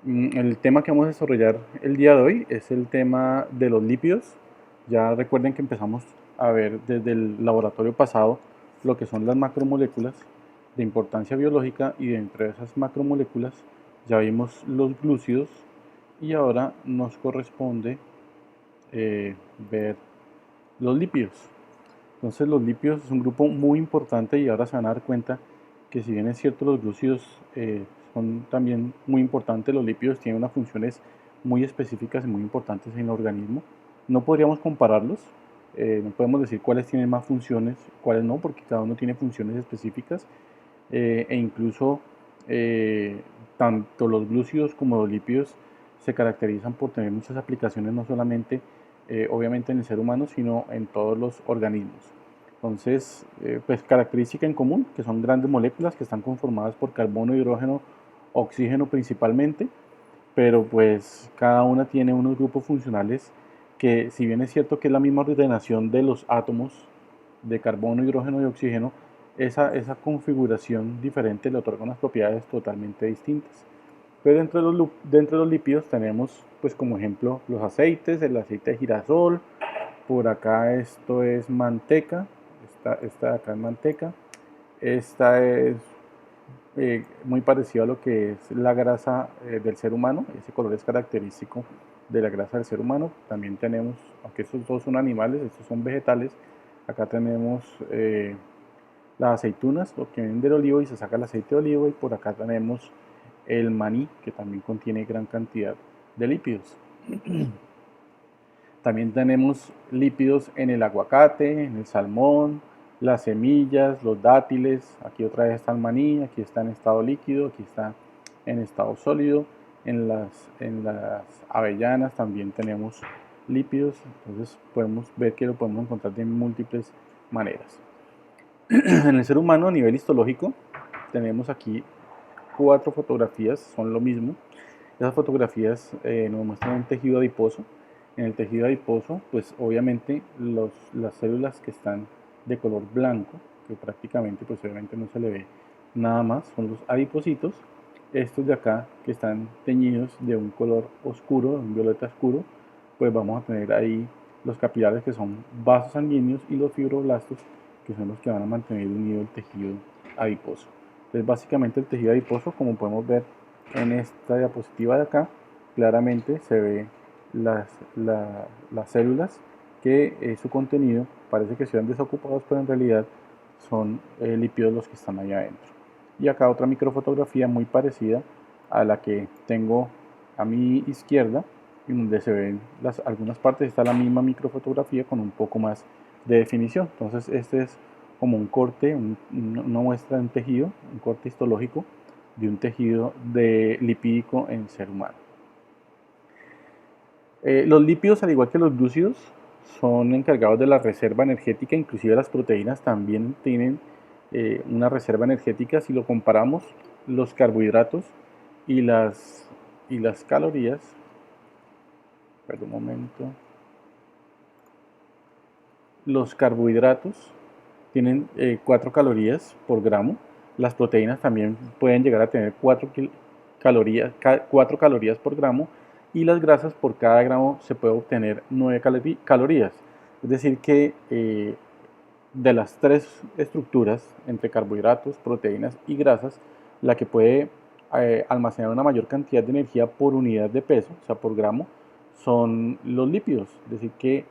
El tema que vamos a desarrollar el día de hoy es el tema de los lípidos. Ya recuerden que empezamos a ver desde el laboratorio pasado lo que son las macromoléculas de importancia biológica, y dentro de esas macromoléculas ya vimos los glúcidos, y ahora nos corresponde ver los lípidos. Entonces los lípidos es un grupo muy importante, y ahora se van a dar cuenta que, si bien es cierto los glúcidos son también muy importantes, los lípidos tienen unas funciones muy específicas y muy importantes en el organismo. No podríamos compararlos, no podemos decir cuáles tienen más funciones, cuáles no, porque cada uno tiene funciones específicas, e incluso eh, tanto los glúcidos como los lípidos se caracterizan por tener muchas aplicaciones, no solamente obviamente en el ser humano, sino en todos los organismos. Entonces, pues característica en común, que son grandes moléculas que están conformadas por carbono, hidrógeno, oxígeno principalmente, pero pues cada una tiene unos grupos funcionales que, si bien es cierto que es la misma ordenación de los átomos de carbono, hidrógeno y oxígeno, esa configuración diferente le otorga unas propiedades totalmente distintas. Pero dentro de los lípidos tenemos, pues como ejemplo, los aceites, el aceite de girasol. Por acá esto es manteca, esta de acá es manteca. Esta es muy parecido a lo que es la grasa del ser humano. Ese color es característico de la grasa del ser humano. También tenemos, aunque estos dos son animales, estos son vegetales. Acá tenemos las aceitunas, lo que viene del olivo y se saca el aceite de olivo, y por acá tenemos el maní, que también contiene gran cantidad de lípidos. También tenemos lípidos en el aguacate, en el salmón, las semillas, los dátiles. Aquí otra vez está el maní, aquí está en estado líquido, aquí está en estado sólido. En las avellanas también tenemos lípidos. Entonces podemos ver que lo podemos encontrar de múltiples maneras. En el ser humano, a nivel histológico, tenemos aquí 4 fotografías, son lo mismo. Esas fotografías nos muestran un tejido adiposo. En el tejido adiposo, pues obviamente las células que están de color blanco, que prácticamente pues obviamente no se le ve nada más, son los adipocitos. Estos de acá, que están teñidos de un color oscuro, un violeta oscuro, pues vamos a tener ahí los capilares, que son vasos sanguíneos, y los fibroblastos, que son los que van a mantener unido el tejido adiposo. Entonces básicamente el tejido adiposo, como podemos ver en esta diapositiva de acá, claramente se ve las células que su contenido parece que están desocupados, pero en realidad son lípidos los que están ahí adentro. Y acá otra microfotografía muy parecida a la que tengo a mi izquierda, en donde se ven algunas partes. Está la misma microfotografía con un poco más de definición. Entonces este es como un corte, una muestra de un tejido, un corte histológico de un tejido lipídico en el ser humano. Los lípidos, al igual que los glúcidos, son encargados de la reserva energética. Inclusive las proteínas también tienen una reserva energética. Si lo comparamos, los carbohidratos y las calorías, perdón un momento, los carbohidratos tienen 4 calorías por gramo. Las proteínas también pueden llegar a tener 4 calorías por gramo, y las grasas, por cada gramo se puede obtener 9 calorías. Es decir que de las 3 estructuras, entre carbohidratos, proteínas y grasas, la que puede almacenar una mayor cantidad de energía por unidad de peso, o sea por gramo, son los lípidos. Es decir que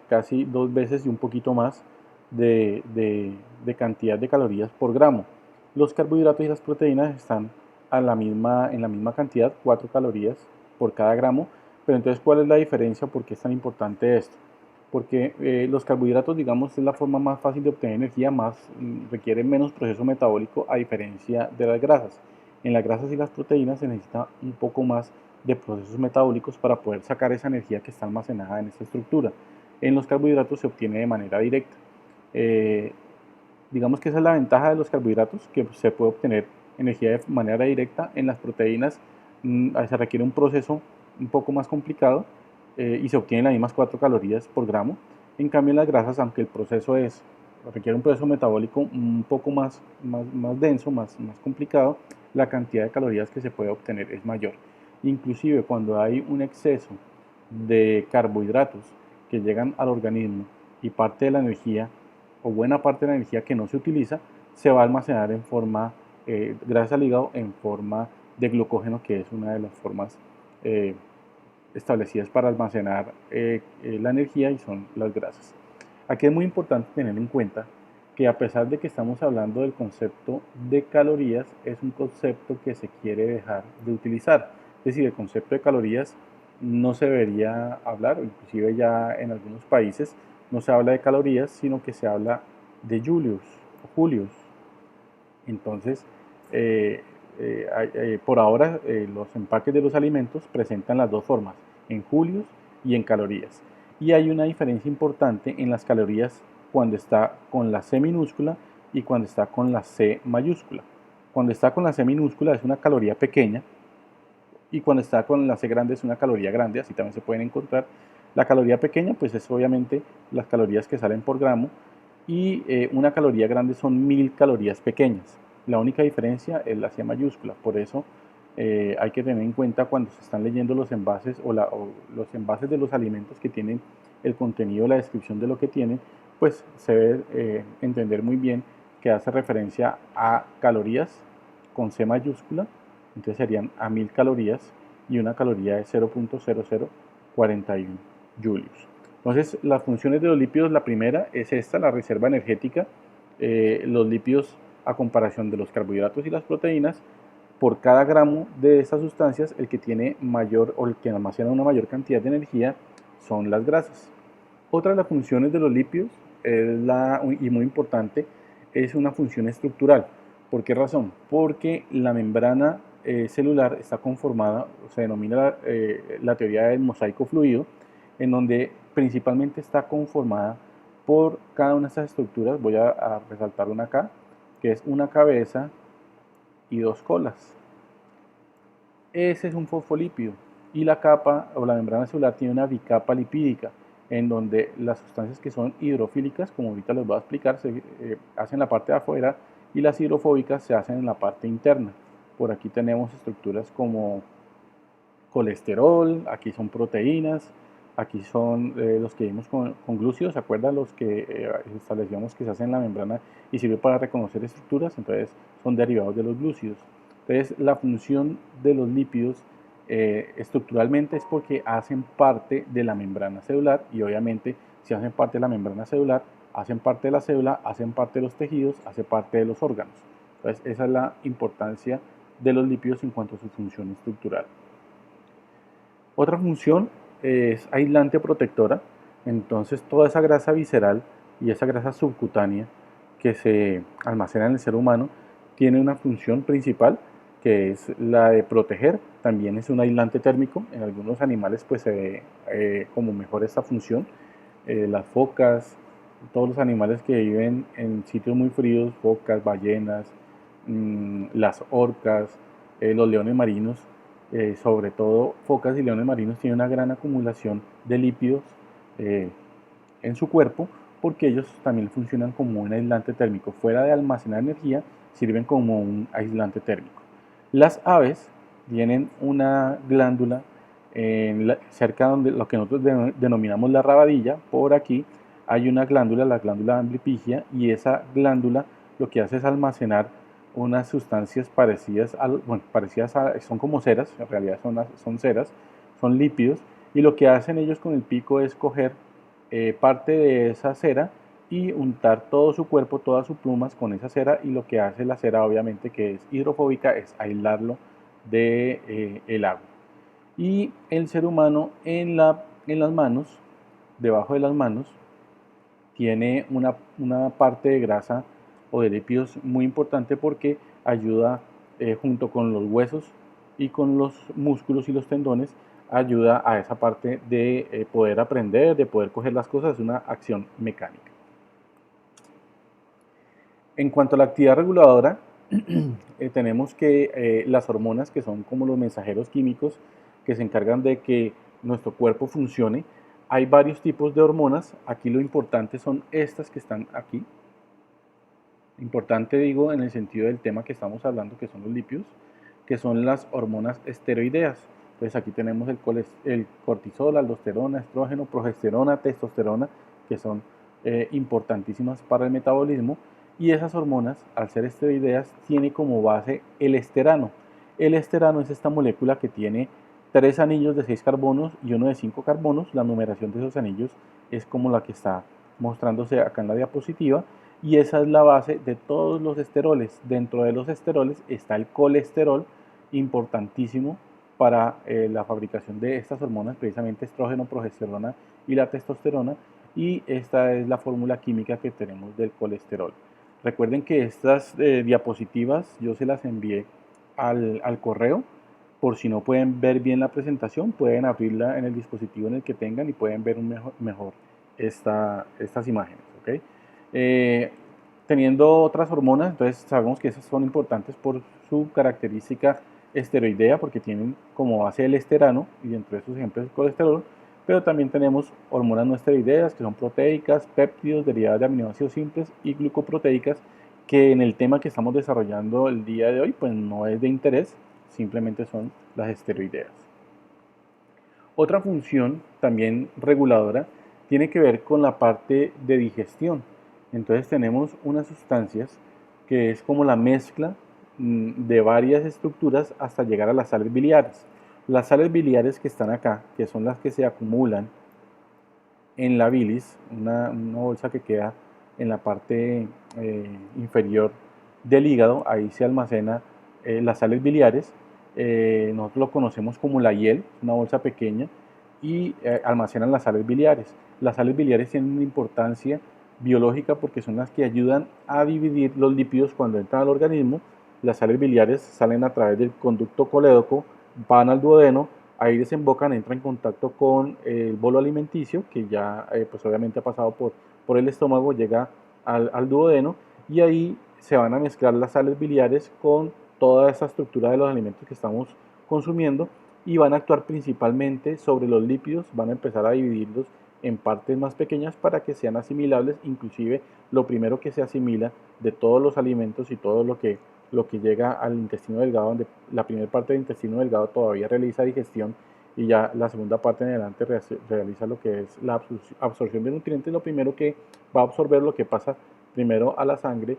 casi 2 veces y un poquito más de cantidad de calorías por gramo. Los carbohidratos y las proteínas están en la misma cantidad, 4 calorías por cada gramo. Pero entonces, ¿cuál es la diferencia? ¿Por qué es tan importante esto? Porque los carbohidratos, digamos, es la forma más fácil de obtener energía, requiere menos proceso metabólico, a diferencia de las grasas. En las grasas y las proteínas se necesita un poco más de procesos metabólicos para poder sacar esa energía que está almacenada en esta estructura. En los carbohidratos se obtiene de manera directa. Eh, digamos que esa es la ventaja de los carbohidratos, que se puede obtener energía de manera directa. En las proteínas se requiere un proceso un poco más complicado, y se obtienen las mismas 4 calorías por gramo. En cambio, en las grasas, aunque el proceso requiere un proceso metabólico un poco más denso, más complicado, la cantidad de calorías que se puede obtener es mayor. Inclusive cuando hay un exceso de carbohidratos que llegan al organismo y parte de la energía o buena parte de la energía que no se utiliza se va a almacenar en forma, gracias al hígado, en forma de glucógeno, que es una de las formas eh, establecidas para almacenar la energía y son las grasas. Aquí es muy importante tener en cuenta que a pesar de que estamos hablando del concepto de calorías, es un concepto que se quiere dejar de utilizar. Es decir, el concepto de calorías no se debería hablar, inclusive ya en algunos países no se habla de calorías, sino que se habla de Julius o Julius. Entonces, eh, por ahora los empaques de los alimentos presentan las dos formas, en julios y en calorías. Y hay una diferencia importante en las calorías cuando está con la C minúscula y cuando está con la C mayúscula. Cuando está con la C minúscula es una caloría pequeña y cuando está con la C grande es una caloría grande, así también se pueden encontrar. La caloría pequeña pues es obviamente las calorías que salen por gramo y una caloría grande son 1000 calorías pequeñas. La única diferencia es la C mayúscula, por eso hay que tener en cuenta cuando se están leyendo los envases o los envases de los alimentos que tienen el contenido, la descripción de lo que tienen, pues se debe entender muy bien que hace referencia a calorías con C mayúscula, entonces serían a 1000 calorías y una caloría de 0.0041 julius. Entonces, las funciones de los lípidos, la primera es esta, la reserva energética. Los lípidos, a comparación de los carbohidratos y las proteínas, por cada gramo de estas sustancias, el que tiene mayor o el que almacena una mayor cantidad de energía son las grasas. Otra de las funciones de los lípidos, y muy importante, es una función estructural. ¿Por qué razón? Porque la membrana celular está conformada, se denomina la teoría del mosaico fluido, en donde principalmente está conformada por cada una de estas estructuras. Voy a resaltar una acá, que es una cabeza y dos colas. Ese es un fosfolípido y la capa o la membrana celular tiene una bicapa lipídica en donde las sustancias que son hidrofílicas, como ahorita les voy a explicar, se hacen en la parte de afuera y las hidrofóbicas se hacen en la parte interna. Por aquí tenemos estructuras como colesterol, aquí son proteínas, aquí son los que vimos con glúcidos, ¿se acuerdan los que establecíamos que se hacen en la membrana y sirve para reconocer estructuras? Entonces son derivados de los glúcidos. Entonces la función de los lípidos estructuralmente es porque hacen parte de la membrana celular y obviamente si hacen parte de la membrana celular, hacen parte de la célula, hacen parte de los tejidos, hacen parte de los órganos. Entonces esa es la importancia de los lípidos en cuanto a su función estructural. Otra función es aislante protectora, entonces toda esa grasa visceral y esa grasa subcutánea que se almacena en el ser humano tiene una función principal que es la de proteger, también es un aislante térmico, en algunos animales pues se ve como mejor esta función, las focas, todos los animales que viven en sitios muy fríos, focas, ballenas, las orcas, los leones marinos, sobre todo focas y leones marinos, tienen una gran acumulación de lípidos eh, en su cuerpo porque ellos también funcionan como un aislante térmico. Fuera de almacenar energía, sirven como un aislante térmico. Las aves tienen una glándula cerca donde lo que nosotros denominamos la rabadilla, por aquí hay una glándula, la glándula amblipigia, y esa glándula lo que hace es almacenar unas sustancias parecidas a, bueno, parecidas a, son como ceras, en realidad son ceras, son lípidos, y lo que hacen ellos con el pico es coger parte de esa cera y untar todo su cuerpo, todas sus plumas con esa cera, y lo que hace la cera obviamente que es hidrofóbica es aislarlo de el agua. Y el ser humano en las manos, debajo de las manos, tiene una parte de grasa o de lípidos muy importante porque ayuda junto con los huesos y con los músculos y los tendones, ayuda a esa parte de poder aprender, de poder coger las cosas, es una acción mecánica. En cuanto a la actividad reguladora, tenemos que las hormonas, que son como los mensajeros químicos que se encargan de que nuestro cuerpo funcione, hay varios tipos de hormonas. Aquí lo importante son estas que están aquí. Importante digo en el sentido del tema que estamos hablando, que son los lípidos, que son las hormonas esteroideas. Entonces aquí tenemos el cortisol, aldosterona, estrógeno, progesterona, testosterona, que son importantísimas para el metabolismo. Y esas hormonas, al ser esteroideas, tiene como base el esterano. El esterano es esta molécula que tiene 3 anillos de 6 carbonos y uno de 5 carbonos. La numeración de esos anillos es como la que está mostrándose acá en la diapositiva, y esa es la base de todos los esteroles. Dentro de los esteroles está el colesterol, importantísimo para la fabricación de estas hormonas, precisamente estrógeno, progesterona y la testosterona, y esta es la fórmula química que tenemos del colesterol. Recuerden que estas diapositivas yo se las envié al correo. Por si no pueden ver bien la presentación, pueden abrirla en el dispositivo en el que tengan y pueden ver mejor estas imágenes. ¿Okay? Teniendo otras hormonas, entonces sabemos que esas son importantes por su característica esteroidea, porque tienen como base el esterano, y dentro de esos ejemplos el colesterol, pero también tenemos hormonas no esteroideas, que son proteicas, péptidos, derivadas de aminoácidos simples y glucoproteicas, que en el tema que estamos desarrollando el día de hoy, pues no es de interés, simplemente son las esteroideas. Otra función también reguladora tiene que ver con la parte de digestión. Entonces tenemos unas sustancias que es como la mezcla de varias estructuras hasta llegar a las sales biliares. Las sales biliares que están acá, que son las que se acumulan en la bilis, una bolsa que queda en la parte inferior del hígado, ahí se almacena las sales biliares. Nosotros lo conocemos como la hiel, una bolsa pequeña, y almacenan las sales biliares. Las sales biliares tienen una importancia biológica porque son las que ayudan a dividir los lípidos cuando entran al organismo. Las sales biliares salen a través del conducto colédoco, van al duodeno, ahí desembocan, entran en contacto con el bolo alimenticio, que ya pues obviamente ha pasado por el estómago, llega al duodeno, y ahí se van a mezclar las sales biliares con toda esa estructura de los alimentos que estamos consumiendo, y van a actuar principalmente sobre los lípidos, van a empezar a dividirlos en partes más pequeñas para que sean asimilables. Inclusive lo primero que se asimila de todos los alimentos y todo lo que llega al intestino delgado, donde la primera parte del intestino delgado todavía realiza digestión y ya la segunda parte en adelante realiza lo que es la absorción de nutrientes. Lo primero que va a absorber, lo que pasa primero a la sangre,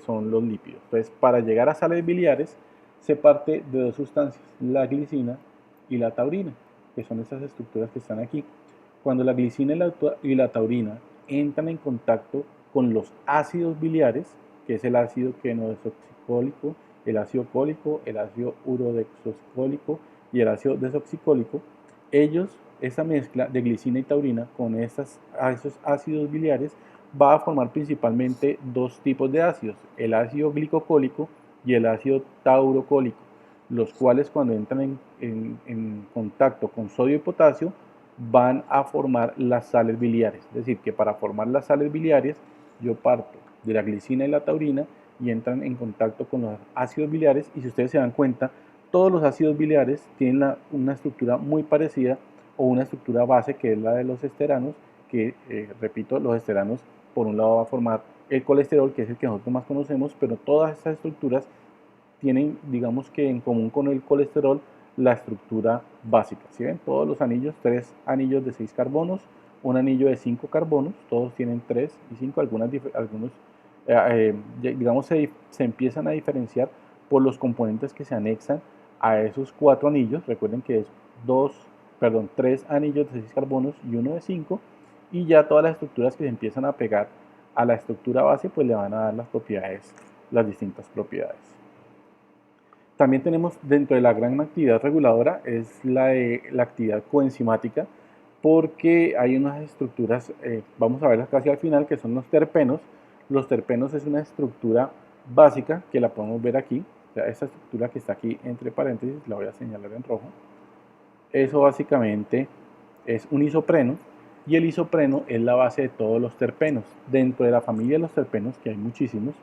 son los lípidos. Entonces, para llegar a sales biliares se parte de dos sustancias, la glicina y la taurina, que son esas estructuras que están aquí. Cuando la glicina y la taurina entran en contacto con los ácidos biliares, que es el ácido quenodesoxicólico, el ácido cólico, el ácido urodeoxicólico y el ácido desoxicólico, esa mezcla de glicina y taurina con esos ácidos biliares va a formar principalmente dos tipos de ácidos, el ácido glicocólico y el ácido taurocólico, los cuales cuando entran en contacto con sodio y potasio van a formar las sales biliares. Es decir, que para formar las sales biliares yo parto de la glicina y la taurina y entran en contacto con los ácidos biliares, y si ustedes se dan cuenta, todos los ácidos biliares tienen una estructura muy parecida o una estructura base, que es la de los esteranos, que repito, los esteranos por un lado va a formar el colesterol, que es el que nosotros más conocemos, pero todas estas estructuras tienen, digamos que en común con el colesterol, la estructura básica. ¿Sí ven? Todos los anillos, 3 anillos de 6 carbonos, un anillo de 5 carbonos, todos tienen 3 y 5, algunos digamos se empiezan a diferenciar por los componentes que se anexan a esos 4 anillos. Recuerden que es 3 anillos de 6 carbonos y uno de 5, y ya todas las estructuras que se empiezan a pegar a la estructura base pues le van a dar las distintas propiedades. También tenemos dentro de la gran actividad reguladora es la actividad coenzimática, porque hay unas estructuras, vamos a verlas casi al final, que son los terpenos. Los terpenos es una estructura básica que la podemos ver aquí. O sea, esta estructura que está aquí entre paréntesis, la voy a señalar en rojo. Eso básicamente es un isopreno, y el isopreno es la base de todos los terpenos. Dentro de la familia de los terpenos, que hay muchísimos,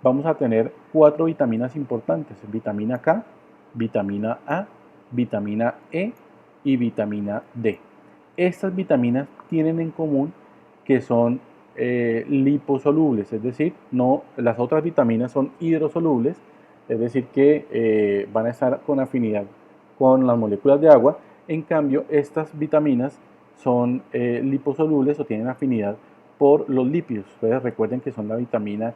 vamos a tener 4 vitaminas importantes: vitamina K, vitamina A, vitamina E y vitamina D. Estas vitaminas tienen en común que son liposolubles, es decir, no, las otras vitaminas son hidrosolubles, es decir, que van a estar con afinidad con las moléculas de agua. En cambio, estas vitaminas son liposolubles o tienen afinidad por los lípidos. Entonces recuerden que son la vitamina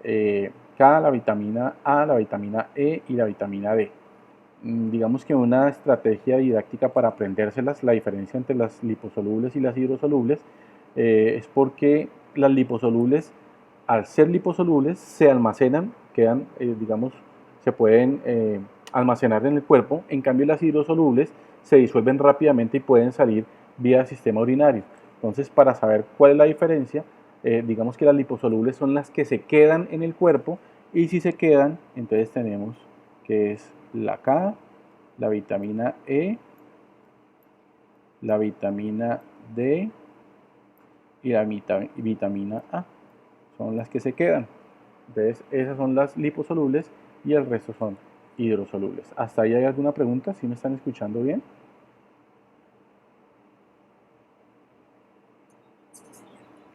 K, la vitamina A, la vitamina E y la vitamina D. Digamos que una estrategia didáctica para aprendérselas, la diferencia entre las liposolubles y las hidrosolubles, es porque las liposolubles, al ser liposolubles, se almacenan, quedan, digamos, se pueden almacenar en el cuerpo. En cambio, las hidrosolubles se disuelven rápidamente y pueden salir vía sistema urinario. Entonces, para saber cuál es la diferencia, digamos que las liposolubles son las que se quedan en el cuerpo, y si se quedan, entonces tenemos que es la K, la vitamina E, la vitamina D y la vitamina A. Son las que se quedan. Entonces, esas son las liposolubles y el resto son hidrosolubles. ¿Hasta ahí hay alguna pregunta? ¿Sí me están escuchando bien?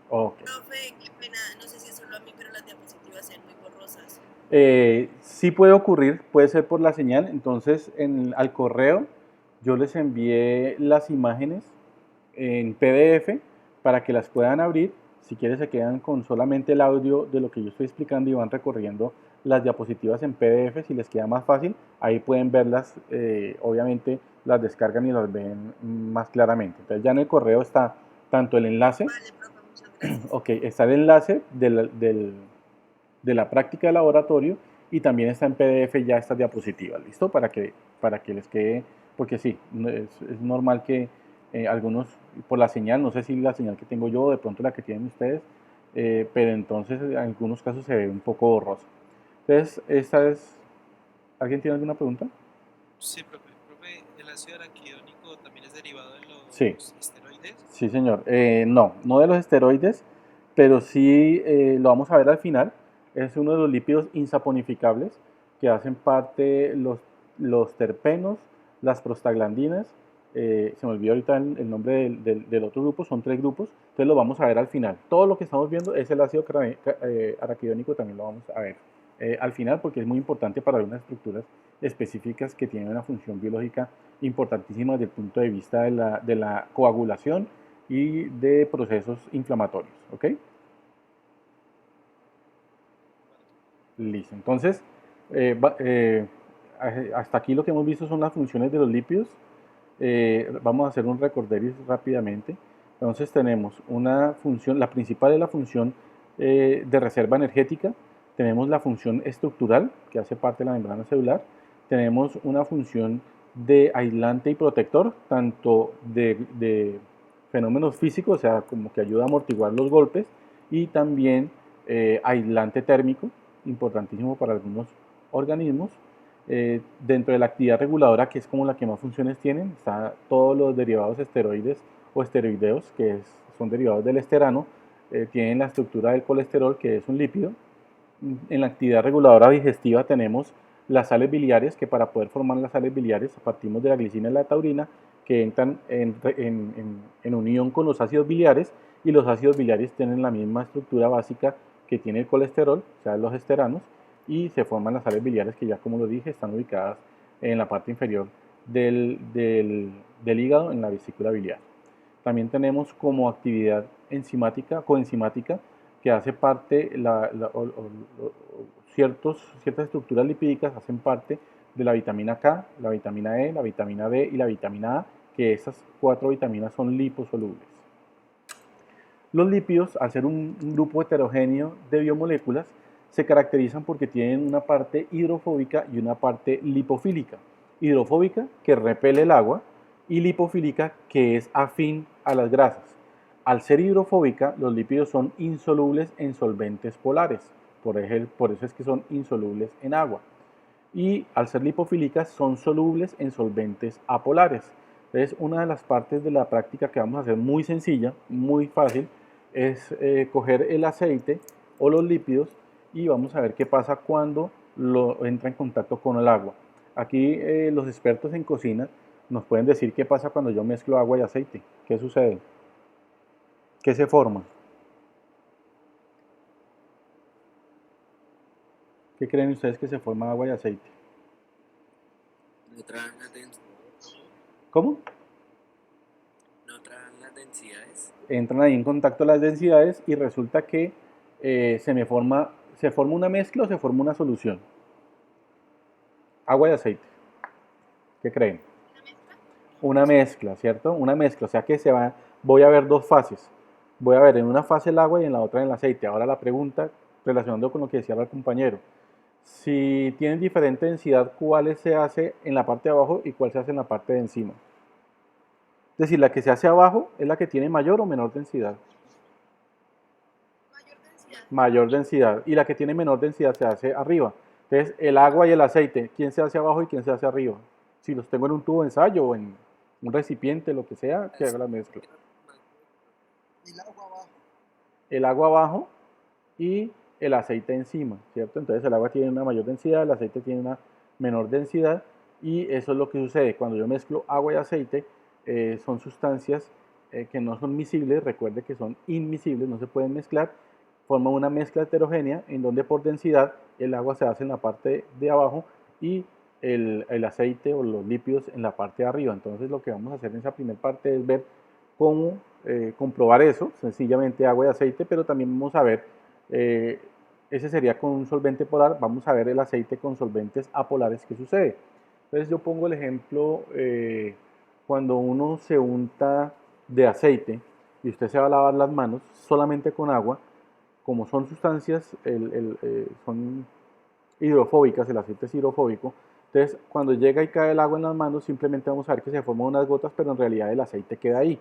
Ok. Profe, qué pena, no sé si es solo a mí, pero las diapositivas se ven muy borrosas. Sí puede ocurrir, puede ser por la señal. Entonces, al correo yo les envié las imágenes en PDF para que las puedan abrir. Si quieres, se quedan con solamente el audio de lo que yo estoy explicando y van recorriendo las diapositivas en PDF. Si les queda más fácil, ahí pueden verlas. Obviamente las descargan y las ven más claramente. Entonces, ya en el correo está tanto el enlace, Vale, profe, muchas gracias. ok, está el enlace de la práctica de laboratorio, y también está en PDF ya estas diapositivas, ¿listo? Para que les quede, porque sí, es normal que algunos, por la señal, no sé si la señal que tengo yo, de pronto la que tienen ustedes, pero entonces en algunos casos se ve un poco borroso. Entonces, esta es, ¿alguien tiene alguna pregunta? Sí, profe. Profe, ¿el ácido araquidónico también es derivado de Sí, los esteroides? sí señor. No, no de los esteroides, pero sí lo vamos a ver al final. Es uno de los lípidos insaponificables que hacen parte los terpenos, las prostaglandinas. Se me olvidó ahorita el nombre del otro grupo, son tres grupos, entonces lo vamos a ver al final. Todo lo que estamos viendo es el ácido araquidónico, también lo vamos a ver al final, porque es muy importante para unas estructuras específicas que tienen una función biológica importantísima desde el punto de vista de la coagulación y de procesos inflamatorios. ¿Ok? Vale. Listo. Entonces, hasta aquí lo que hemos visto son las funciones de los lípidos. Vamos a hacer un recorderis rápidamente. Entonces tenemos una función, la principal es la función de reserva energética. Tenemos la función estructural, que hace parte de la membrana celular. Tenemos una función de aislante y protector, tanto de fenómenos físicos, o sea, como que ayuda a amortiguar los golpes, y también aislante térmico, importantísimo para algunos organismos. Dentro de la actividad reguladora, que es como la que más funciones tienen, está todos los derivados esteroides o esteroideos, son derivados del esterano. Tienen la estructura del colesterol, que es un lípido. En la actividad reguladora digestiva tenemos las sales biliares, que para poder formar las sales biliares partimos de la glicina y la taurina, que entran en unión con los ácidos biliares, y los ácidos biliares tienen la misma estructura básica que tiene el colesterol, o sea, los esteranos, y se forman las sales biliares, que ya como lo dije, están ubicadas en la parte inferior del hígado, en la vesícula biliar. También tenemos como actividad enzimática, coenzimática, que hace parte, ciertas estructuras lipídicas hacen parte de la vitamina K, la vitamina E, la vitamina B y la vitamina A, que esas cuatro vitaminas son liposolubles. Los lípidos, al ser un grupo heterogéneo de biomoléculas, se caracterizan porque tienen una parte hidrofóbica y una parte lipofílica. Hidrofóbica, que repele el agua, y lipofílica, que es afín a las grasas. Al ser hidrofóbica, los lípidos son insolubles en solventes polares, por eso es que son insolubles en agua. Y al ser lipofílicas, son solubles en solventes apolares. Entonces, una de las partes de la práctica que vamos a hacer muy sencilla, muy fácil, es coger el aceite o los lípidos, y vamos a ver qué pasa cuando lo entra en contacto con el agua. Aquí los expertos en cocina nos pueden decir qué pasa cuando yo mezclo agua y aceite. ¿Qué sucede? ¿Qué se forma? ¿Qué creen ustedes que se forma agua y aceite? Neutralmente. ¿Cómo? ¿No traen las densidades? Entran ahí en contacto las densidades y resulta que se forma una mezcla o se forma una solución. Agua y aceite. ¿Qué creen? ¿Una mezcla? Una mezcla, ¿cierto? Una mezcla, o sea que voy a ver dos fases. Voy a ver en una fase el agua y en la otra el aceite. Ahora la pregunta, relacionando con lo que decía el compañero, si tienen diferente densidad, ¿cuál se hace en la parte de abajo y cuál se hace en la parte de encima? Es decir, la que se hace abajo es la que tiene mayor o menor densidad. Mayor densidad. Mayor densidad. Y la que tiene menor densidad se hace arriba. Entonces, el agua y el aceite, ¿quién se hace abajo y quién se hace arriba? Si los tengo en un tubo de ensayo o en un recipiente, lo que sea, que haga la mezcla. El agua abajo. El agua abajo y el aceite encima, ¿cierto? Entonces el agua tiene una mayor densidad, el aceite tiene una menor densidad y eso es lo que sucede cuando yo mezclo agua y aceite. Son sustancias que no son miscibles, recuerde que son inmiscibles, no se pueden mezclar, forman una mezcla heterogénea en donde por densidad el agua se hace en la parte de abajo y el aceite o los lípidos en la parte de arriba. Entonces lo que vamos a hacer en esa primera parte es ver cómo comprobar eso, sencillamente agua y aceite, pero también vamos a ver, eh, ese sería con un solvente polar, vamos a ver el aceite con solventes apolares, ¿qué sucede? Entonces yo pongo el ejemplo, cuando uno se unta de aceite y usted se va a lavar las manos solamente con agua, como son sustancias, son hidrofóbicas, el aceite es hidrofóbico, entonces cuando llega y cae el agua en las manos simplemente vamos a ver que se forman unas gotas, pero en realidad el aceite queda ahí.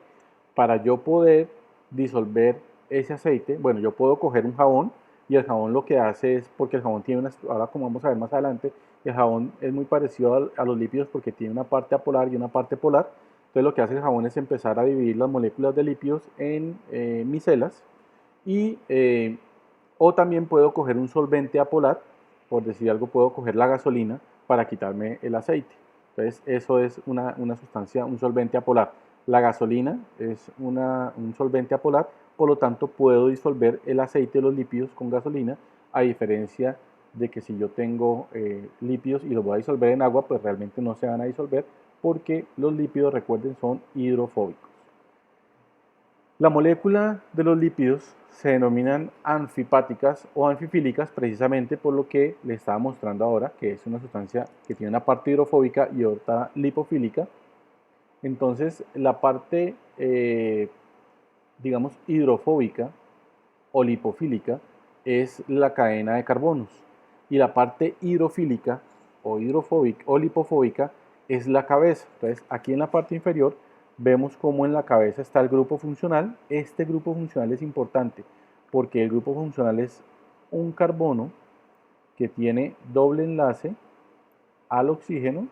Para yo poder disolver ese aceite, bueno, yo puedo coger un jabón y el jabón lo que hace es, porque el jabón tiene una, ahora como vamos a ver más adelante, el jabón es muy parecido a los lípidos porque tiene una parte apolar y una parte polar. Entonces lo que hace el jabón es empezar a dividir las moléculas de lípidos en micelas y o también puedo coger un solvente apolar, por decir algo, puedo coger la gasolina para quitarme el aceite. Entonces eso es una sustancia, un solvente apolar. La gasolina es un solvente apolar, por lo tanto puedo disolver el aceite de los lípidos con gasolina, a diferencia de que si yo tengo lípidos y los voy a disolver en agua, pues realmente no se van a disolver porque los lípidos, recuerden, son hidrofóbicos. La molécula de los lípidos se denominan anfipáticas o anfifílicas precisamente por lo que le estaba mostrando ahora, que es una sustancia que tiene una parte hidrofóbica y otra lipofílica. Entonces, la parte, digamos, hidrofóbica o lipofílica es la cadena de carbonos y la parte hidrofílica o hidrofóbica o lipofóbica es la cabeza. Entonces, aquí en la parte inferior vemos cómo en la cabeza está el grupo funcional. Este grupo funcional es importante porque el grupo funcional es un carbono que tiene doble enlace al oxígeno,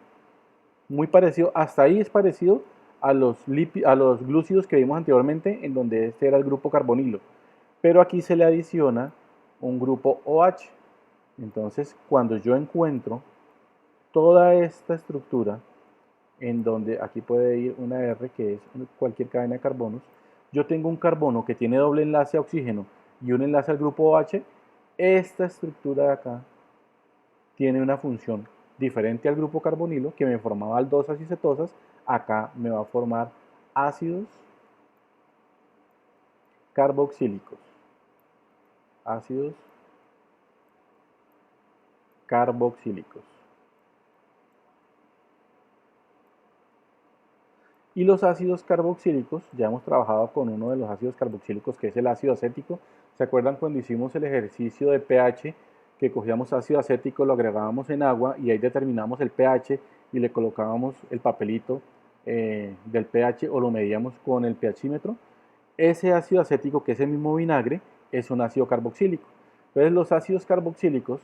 muy parecido, hasta ahí es parecido a los glúcidos que vimos anteriormente, en donde este era el grupo carbonilo. Pero aquí se le adiciona un grupo OH. Entonces, cuando yo encuentro toda esta estructura, en donde aquí puede ir una R, que es cualquier cadena de carbonos, yo tengo un carbono que tiene doble enlace a oxígeno y un enlace al grupo OH, esta estructura de acá tiene una función diferente al grupo carbonilo que me formaba aldosas y cetosas, acá me va a formar ácidos carboxílicos. Ácidos carboxílicos. Y los ácidos carboxílicos, ya hemos trabajado con uno de los ácidos carboxílicos que es el ácido acético. ¿Se acuerdan cuando hicimos el ejercicio de pH que cogíamos ácido acético, lo agregábamos en agua y ahí determinamos el pH y le colocábamos el papelito del pH o lo medíamos con el pHímetro? Ese ácido acético, que es el mismo vinagre, es un ácido carboxílico. Entonces los ácidos carboxílicos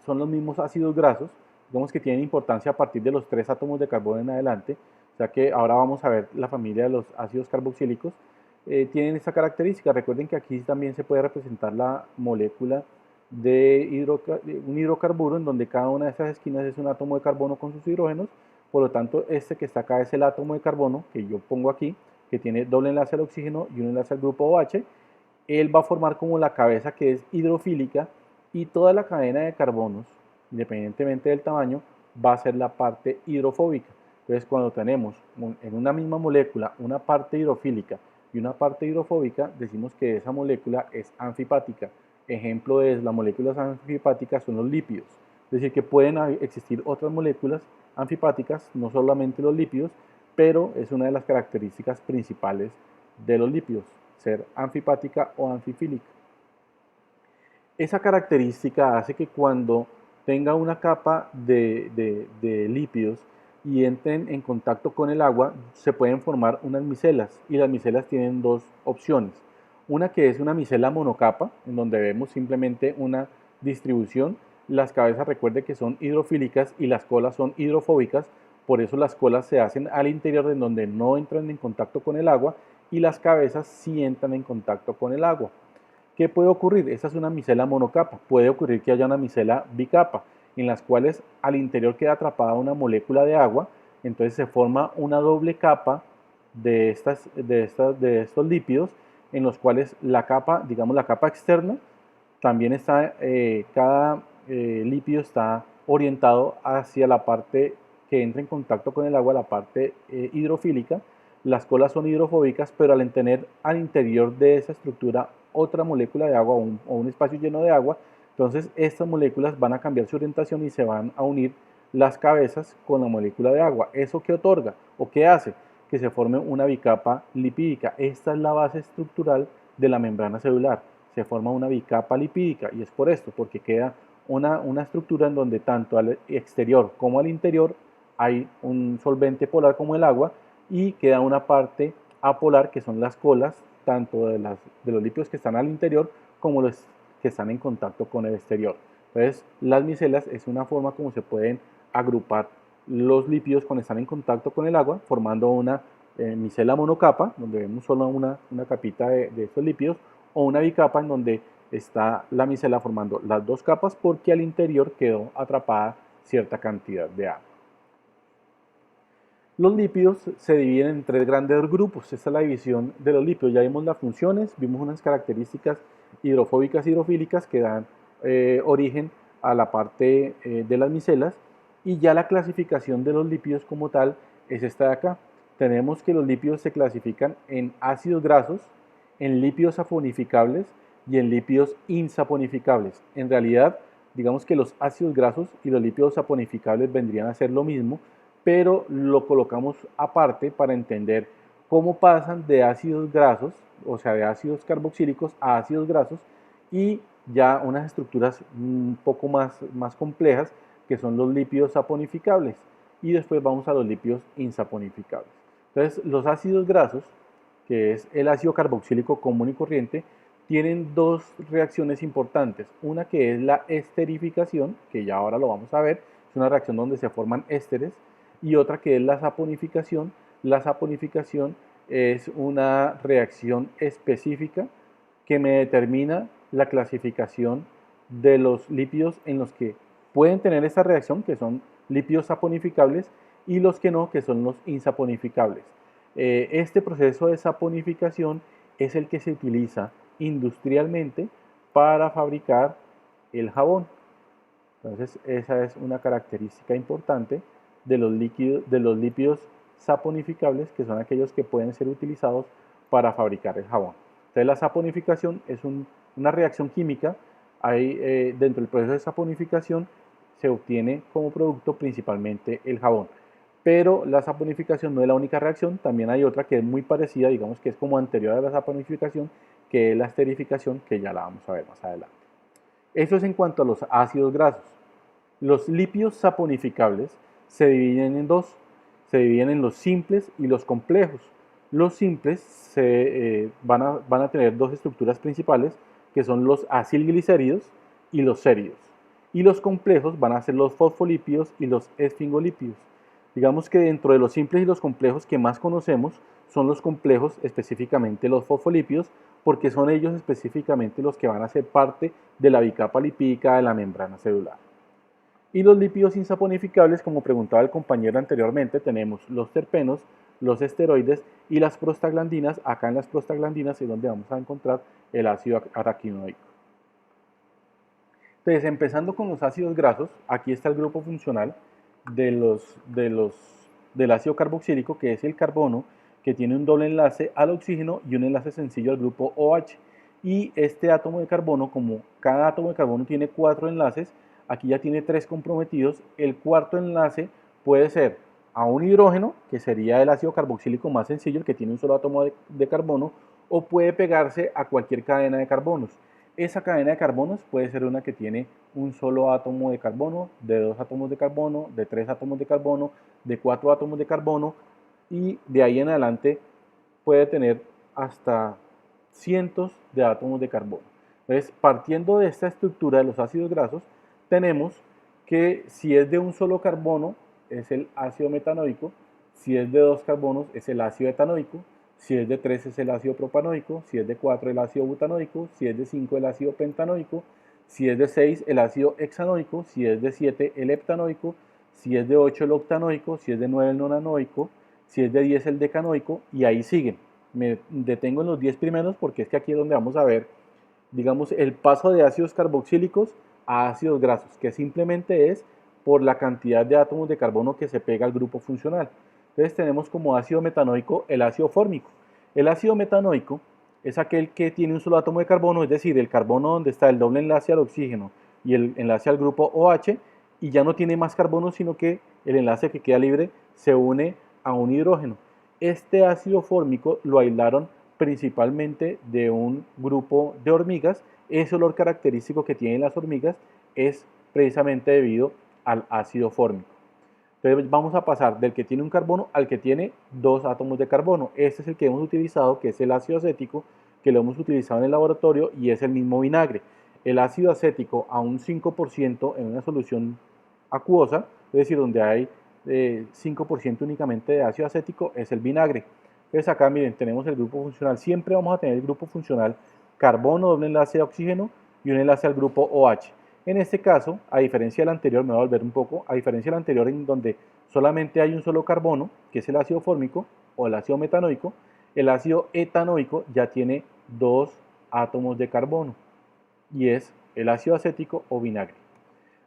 son los mismos ácidos grasos, digamos que tienen importancia a partir de los 3 átomos de carbono en adelante, o sea que ahora vamos a ver la familia de los ácidos carboxílicos. Tienen esta característica, recuerden que aquí también se puede representar la molécula de un hidrocarburo en donde cada una de esas esquinas es un átomo de carbono con sus hidrógenos, por lo tanto este que está acá es el átomo de carbono que yo pongo aquí, que tiene doble enlace al oxígeno y un enlace al grupo OH. Él va a formar como la cabeza que es hidrofílica y toda la cadena de carbonos, independientemente del tamaño, va a ser la parte hidrofóbica. Entonces, cuando tenemos en una misma molécula una parte hidrofílica y una parte hidrofóbica, decimos que esa molécula es anfipática. Ejemplo de las moléculas anfipáticas son los lípidos. Es decir, que pueden existir otras moléculas anfipáticas, no solamente los lípidos, pero es una de las características principales de los lípidos, ser anfipática o anfifílica. Esa característica hace que cuando tenga una capa de lípidos y entren en contacto con el agua, se pueden formar unas micelas, y las micelas tienen dos opciones. Una que es una micela monocapa, en donde vemos simplemente una distribución. Las cabezas, recuerde que son hidrofílicas y las colas son hidrofóbicas, por eso las colas se hacen al interior, en donde no entran en contacto con el agua, y las cabezas sí entran en contacto con el agua. ¿Qué puede ocurrir? Esta es una micela monocapa. Puede ocurrir que haya una micela bicapa, en las cuales al interior queda atrapada una molécula de agua, entonces se forma una doble capa de estos lípidos, en los cuales la capa, digamos la capa externa, también está, cada lípido está orientado hacia la parte que entra en contacto con el agua, la parte hidrofílica. Las colas son hidrofóbicas, pero al tener al interior de esa estructura otra molécula de agua o un espacio lleno de agua, entonces estas moléculas van a cambiar su orientación y se van a unir las cabezas con la molécula de agua. ¿Eso qué otorga o qué hace? Que se forme una bicapa lipídica. Esta es la base estructural de la membrana celular. Se forma una bicapa lipídica, y es por esto, porque queda una estructura en donde tanto al exterior como al interior hay un solvente polar como el agua, y queda una parte apolar, que son las colas, tanto de los lípidos que están al interior como los que están en contacto con el exterior. Entonces, las micelas es una forma como se pueden agrupar los lípidos cuando están en contacto con el agua, formando una micela monocapa, donde vemos solo una capita de estos lípidos, o una bicapa, en donde está la micela formando las dos capas, porque al interior quedó atrapada cierta cantidad de agua. Los lípidos se dividen en tres grandes grupos. Esta es la división de los lípidos. Ya vimos las funciones, vimos unas características hidrofóbicas y hidrofílicas que dan origen a la parte de las micelas, y ya la clasificación de los lípidos como tal es esta de acá. Tenemos que los lípidos se clasifican en ácidos grasos, en lípidos saponificables y en lípidos insaponificables. En realidad, digamos que los ácidos grasos y los lípidos saponificables vendrían a ser lo mismo, pero lo colocamos aparte para entender cómo pasan de ácidos grasos, o sea, de ácidos carboxílicos a ácidos grasos, y ya unas estructuras un poco más complejas, que son los lípidos saponificables, y después vamos a los lípidos insaponificables. Entonces, los ácidos grasos, que es el ácido carboxílico común y corriente, tienen dos reacciones importantes. Una que es la esterificación, que ya ahora lo vamos a ver, es una reacción donde se forman ésteres, y otra que es la saponificación. La saponificación es una reacción específica que me determina la clasificación de los lípidos en los que pueden tener esta reacción, que son lípidos saponificables, y los que no, que son los insaponificables. Este proceso de saponificación es el que se utiliza industrialmente para fabricar el jabón. Entonces, esa es una característica importante de los lípidos saponificables, que son aquellos que pueden ser utilizados para fabricar el jabón. Entonces, la saponificación es una reacción química. Dentro del proceso de saponificación se obtiene como producto principalmente el jabón. Pero la saponificación no es la única reacción, también hay otra que es muy parecida, digamos que es como anterior a la saponificación, que es la esterificación, que ya la vamos a ver más adelante. Eso es en cuanto a los ácidos grasos. Los lípidos saponificables se dividen en dos. Se dividen en los simples y los complejos. Los simples van a tener dos estructuras principales, que son los acilglicéridos y los séridos. Y los complejos van a ser los fosfolípidos y los esfingolípidos. Digamos que dentro de los simples y los complejos que más conocemos son los complejos, específicamente los fosfolípidos, porque son ellos específicamente los que van a ser parte de la bicapa lipídica de la membrana celular. Y los lípidos insaponificables, como preguntaba el compañero anteriormente, tenemos los terpenos, los esteroides y las prostaglandinas. Acá en las prostaglandinas es donde vamos a encontrar el ácido araquidónico. Entonces, empezando con los ácidos grasos, aquí está el grupo funcional de los del ácido carboxílico, que es el carbono, que tiene un doble enlace al oxígeno y un enlace sencillo al grupo OH. Y este átomo de carbono, como cada átomo de carbono tiene 4 enlaces, aquí ya tiene 3 comprometidos. El cuarto enlace puede ser a un hidrógeno, que sería el ácido carboxílico más sencillo, el que tiene un solo átomo de carbono, o puede pegarse a cualquier cadena de carbonos. Esa cadena de carbonos puede ser una que tiene un solo átomo de carbono, de 2 átomos de carbono, de 3 átomos de carbono, de 4 átomos de carbono, y de ahí en adelante puede tener hasta cientos de átomos de carbono. Entonces, partiendo de esta estructura de los ácidos grasos, tenemos que si es de un solo carbono es el ácido metanoico, si es de 2 carbonos es el ácido etanoico, si es de 3 es el ácido propanoico, si es de 4 el ácido butanoico, si es de 5 el ácido pentanoico, si es de 6 el ácido hexanoico, si es de 7 el heptanoico, si es de 8 el octanoico, si es de 9 el nonanoico, si es de 10 el decanoico, y ahí siguen. Me detengo en los 10 primeros porque es que aquí es donde vamos a ver, digamos, el paso de ácidos carboxílicos a ácidos grasos, que simplemente es por la cantidad de átomos de carbono que se pega al grupo funcional. Entonces tenemos como ácido metanoico el ácido fórmico. El ácido metanoico es aquel que tiene un solo átomo de carbono, es decir, el carbono donde está el doble enlace al oxígeno y el enlace al grupo OH, y ya no tiene más carbono, sino que el enlace que queda libre se une a un hidrógeno. Este ácido fórmico lo aislaron principalmente de un grupo de hormigas. Ese olor característico que tienen las hormigas es precisamente debido al ácido fórmico. Entonces vamos a pasar del que tiene un carbono al que tiene 2 átomos de carbono. Este es el que hemos utilizado, que es el ácido acético, que lo hemos utilizado en el laboratorio y es el mismo vinagre. El ácido acético a un 5% en una solución acuosa, es decir, donde hay 5% únicamente de ácido acético, es el vinagre. Entonces acá miren, tenemos el grupo funcional. Siempre vamos a tener el grupo funcional carbono, doble enlace de oxígeno y un enlace al grupo OH. En este caso, a diferencia del anterior, me voy a volver un poco, a diferencia del anterior en donde solamente hay un solo carbono, que es el ácido fórmico o el ácido metanoico, el ácido etanoico ya tiene 2 átomos de carbono y es el ácido acético o vinagre.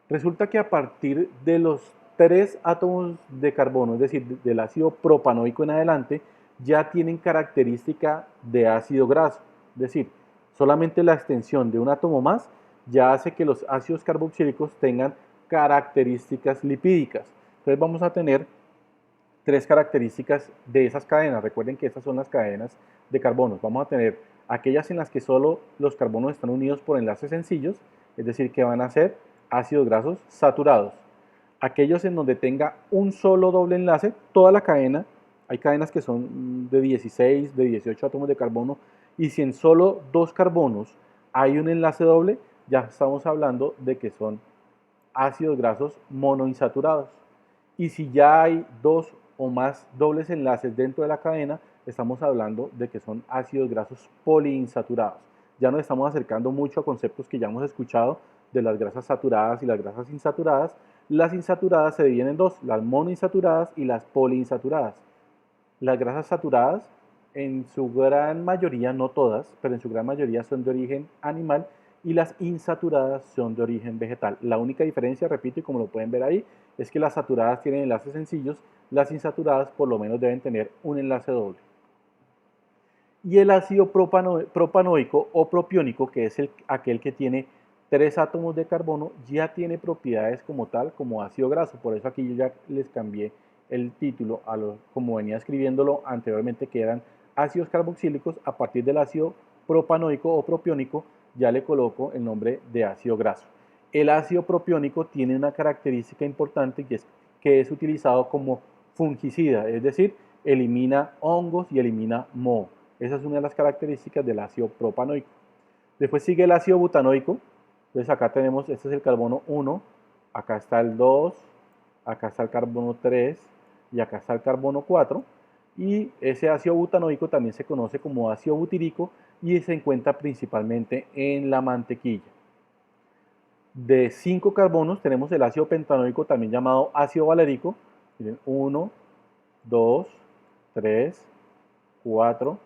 Resulta que a partir de los 3 átomos de carbono, es decir, del ácido propanoico en adelante, ya tienen característica de ácido graso. Es decir, solamente la extensión de un átomo más ya hace que los ácidos carboxílicos tengan características lipídicas. Entonces vamos a tener 3 características de esas cadenas. Recuerden que estas son las cadenas de carbonos. Vamos a tener aquellas en las que solo los carbonos están unidos por enlaces sencillos, es decir, que van a ser ácidos grasos saturados. Aquellos en donde tenga un solo doble enlace, toda la cadena, hay cadenas que son de 16, de 18 átomos de carbono, y si en solo 2 carbonos hay un enlace doble, ya estamos hablando de que son ácidos grasos monoinsaturados. Y si ya hay 2 o más dobles enlaces dentro de la cadena, estamos hablando de que son ácidos grasos poliinsaturados. Ya nos estamos acercando mucho a conceptos que ya hemos escuchado de las grasas saturadas y las grasas insaturadas. Las insaturadas se dividen en 2, las monoinsaturadas y las poliinsaturadas. Las grasas saturadas, en su gran mayoría, no todas, pero en su gran mayoría son de origen animal, y las insaturadas son de origen vegetal. La única diferencia, repito, y como lo pueden ver ahí, es que las saturadas tienen enlaces sencillos, las insaturadas por lo menos deben tener un enlace doble. Y el ácido propanoico o propiónico, que es aquel que tiene 3 átomos de carbono, ya tiene propiedades como tal, como ácido graso. Por eso aquí yo ya les cambié el título como venía escribiéndolo anteriormente, que eran ácidos carboxílicos. A partir del ácido propanoico o propiónico ya le coloco el nombre de ácido graso. El ácido propiónico tiene una característica importante, y es que es utilizado como fungicida, es decir, elimina hongos y elimina moho. Esa es una de las características del ácido propanoico. Después sigue el ácido butanoico. Entonces acá tenemos, este es el carbono 1, acá está el 2, acá está el carbono 3 y acá está el carbono 4. Y ese ácido butanoico también se conoce como ácido butírico y se encuentra principalmente en la mantequilla. De 5 carbonos tenemos el ácido pentanoico, también llamado ácido valérico. Miren, 1, 2, 3, 4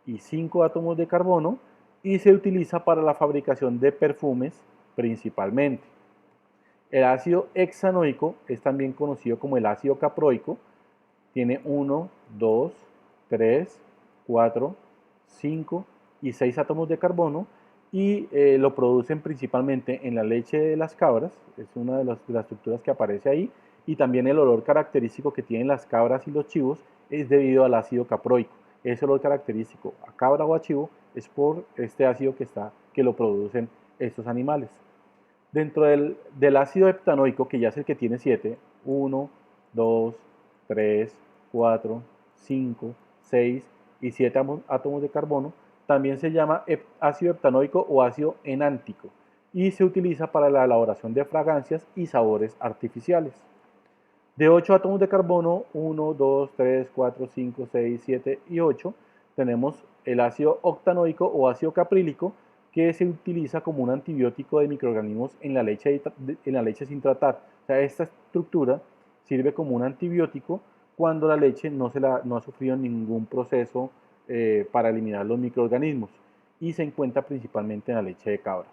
y 5 átomos de carbono, y se utiliza para la fabricación de perfumes principalmente. El ácido hexanoico es también conocido como el ácido caproico, tiene 1, 2, 3, 4, 5 y 6 átomos de carbono y lo producen principalmente en la leche de las cabras, es una de las estructuras que aparece ahí, y también el olor característico que tienen las cabras y los chivos es debido al ácido caproico. Ese olor característico a cabra o a chivo es por este ácido que lo producen estos animales. Dentro del ácido heptanoico, que ya es el que tiene 7, 1, 2, 3, 4, 5, 6 y 7 átomos de carbono, también se llama ácido heptanoico o ácido enántico y se utiliza para la elaboración de fragancias y sabores artificiales. De 8 átomos de carbono, 1, 2, 3, 4, 5, 6, 7 y 8, tenemos el ácido octanoico o ácido caprílico, que se utiliza como un antibiótico de microorganismos en la leche sin tratar. O sea, esta estructura sirve como un antibiótico cuando la leche no ha sufrido ningún proceso para eliminar los microorganismos y se encuentra principalmente en la leche de cabra.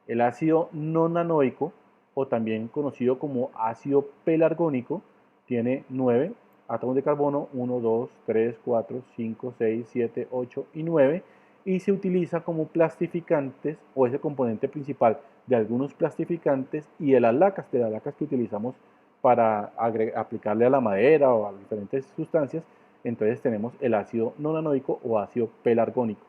El ácido nonanoico, o también conocido como ácido pelargónico, tiene 9 átomos de carbono, 1, 2, 3, 4, 5, 6, 7, 8 y 9, y se utiliza como plastificantes o es el componente principal de algunos plastificantes y de las lacas que utilizamos para aplicarle a la madera o a diferentes sustancias. Entonces tenemos el ácido nonanoico o ácido pelargónico.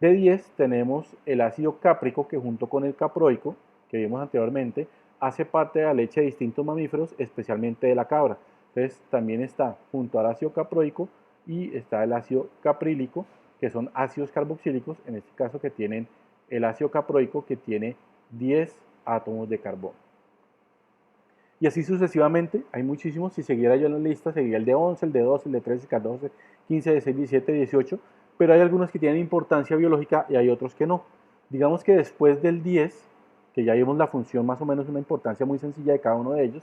De 10 tenemos el ácido cáprico, que junto con el caproico, que vimos anteriormente, hace parte de la leche de distintos mamíferos, especialmente de la cabra. Entonces también está junto al ácido caproico y está el ácido caprílico, que son ácidos carboxílicos, en este caso que tienen el ácido caproico que tiene 10 átomos de carbono. Y así sucesivamente, hay muchísimos. Si siguiera yo la lista, seguiría el de 11, el de 12, el de 13, 14, 15, 16, 17, 18, pero hay algunos que tienen importancia biológica y hay otros que no. Digamos que después del 10, que ya vimos la función más o menos, una importancia muy sencilla de cada uno de ellos,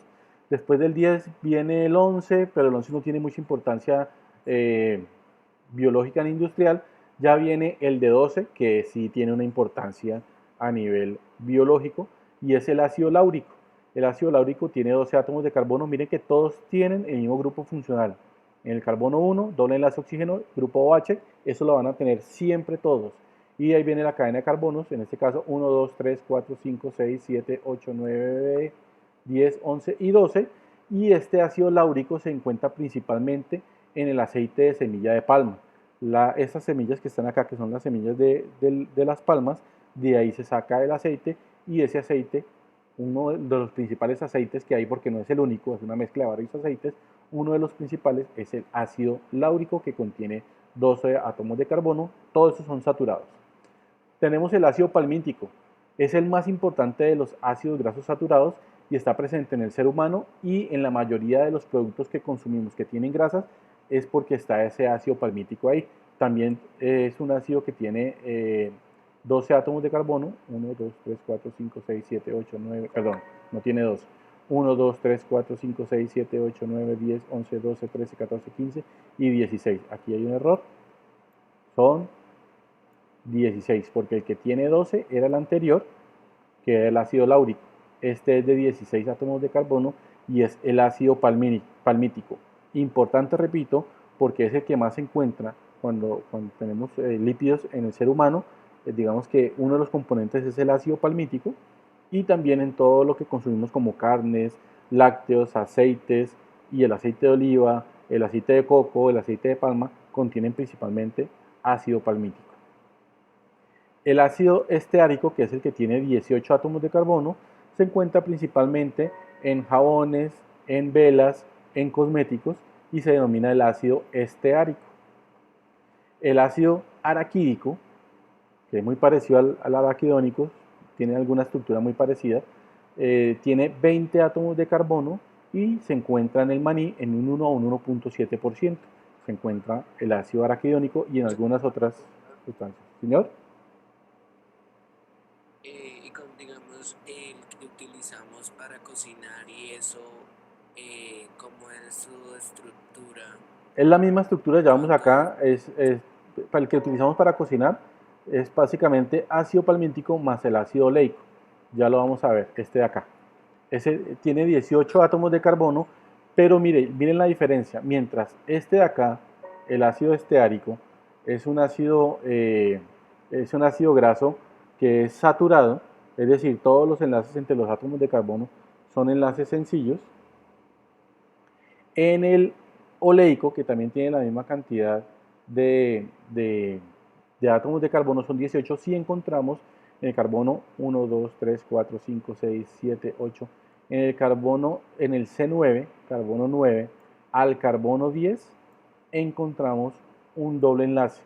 después del 10 viene el 11, pero el 11 no tiene mucha importancia biológica ni industrial. Ya viene el de 12, que sí tiene una importancia a nivel biológico, y es el ácido láurico. El ácido láurico tiene 12 átomos de carbono. Miren que todos tienen el mismo grupo funcional. En el carbono 1, doble enlace oxígeno, grupo OH, eso lo van a tener siempre todos. Y ahí viene la cadena de carbonos, en este caso 1, 2, 3, 4, 5, 6, 7, 8, 9, 10, 11 y 12. Y este ácido láurico se encuentra principalmente en el aceite de semilla de palma. Estas semillas que están acá, que son las semillas de las palmas, de ahí se saca el aceite, y ese aceite, uno de los principales aceites que hay, porque no es el único, es una mezcla de varios aceites, uno de los principales es el ácido láurico, que contiene 12 átomos de carbono, todos estos son saturados. Tenemos el ácido palmítico, es el más importante de los ácidos grasos saturados y está presente en el ser humano, y en la mayoría de los productos que consumimos que tienen grasas es porque está ese ácido palmítico ahí. También es un ácido que tiene 12 átomos de carbono, 1, 2, 3, 4, 5, 6, 7, 8, 9, perdón, no tiene 2. 1, 2, 3, 4, 5, 6, 7, 8, 9, 10, 11, 12, 13, 14, 15 y 16. Aquí hay un error. Son 16, porque el que tiene 12 era el anterior, que era el ácido láurico. Este es de 16 átomos de carbono y es el ácido palmítico. Importante, repito, porque es el que más se encuentra cuando tenemos lípidos en el ser humano. Digamos que uno de los componentes es el ácido palmítico, y también en todo lo que consumimos como carnes, lácteos, aceites, y el aceite de oliva, el aceite de coco, el aceite de palma, contienen principalmente ácido palmítico. El ácido esteárico, que es el que tiene 18 átomos de carbono, se encuentra principalmente en jabones, en velas, en cosméticos, y se denomina el ácido esteárico. El ácido araquídico, que es muy parecido al araquidónico, tiene alguna estructura muy parecida, tiene 20 átomos de carbono y se encuentra en el maní en un 1 a un 1.7%. Se encuentra el ácido araquidónico y en algunas otras sustancias. Señor. Y digamos, el que utilizamos para cocinar y eso, ¿cómo es su estructura? Es la misma estructura, ya vamos acá, para el que utilizamos para cocinar, es básicamente ácido palmítico más el ácido oleico. Ya lo vamos a ver, este de acá. Ese tiene 18 átomos de carbono Pero miren la diferencia. Mientras este de acá, el ácido esteárico, es un ácido graso que es saturado, es decir, todos los enlaces entre los átomos de carbono son enlaces sencillos. En el oleico, que también tiene la misma cantidad de átomos de carbono, son 18, si encontramos en el carbono 1, 2, 3, 4, 5, 6, 7, 8, en el carbono, en el C9, carbono 9, al carbono 10, encontramos un doble enlace.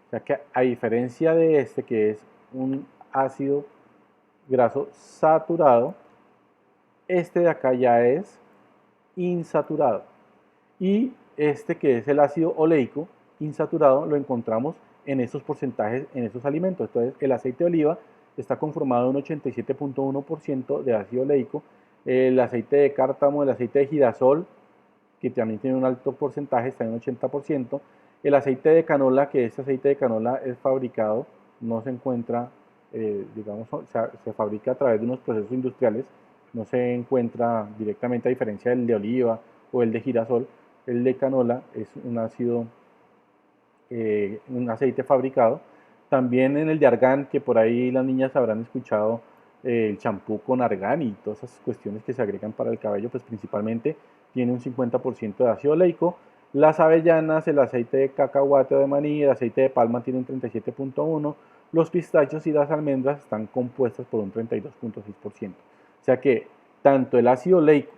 O sea que a diferencia de este, que es un ácido graso saturado, este de acá ya es insaturado. Y este que es el ácido oleico insaturado lo encontramos en esos porcentajes, en esos alimentos. Entonces el aceite de oliva está conformado en un 87.1% de ácido oleico, el aceite de cártamo, el aceite de girasol, que también tiene un alto porcentaje, está en un 80%, el aceite de canola, que este aceite de canola es fabricado, no se encuentra, digamos, se fabrica a través de unos procesos industriales, no se encuentra directamente, a diferencia del de oliva o el de girasol. El de canola es un ácido, un aceite fabricado. También en el de argán, que por ahí las niñas habrán escuchado, el champú con argán y todas esas cuestiones que se agregan para el cabello, pues principalmente tiene un 50% de ácido oleico. Las avellanas, el aceite de cacahuate o de maní, el aceite de palma tiene un 37.1%. Los pistachos y las almendras están compuestas por un 32.6%. O sea que tanto el ácido oleico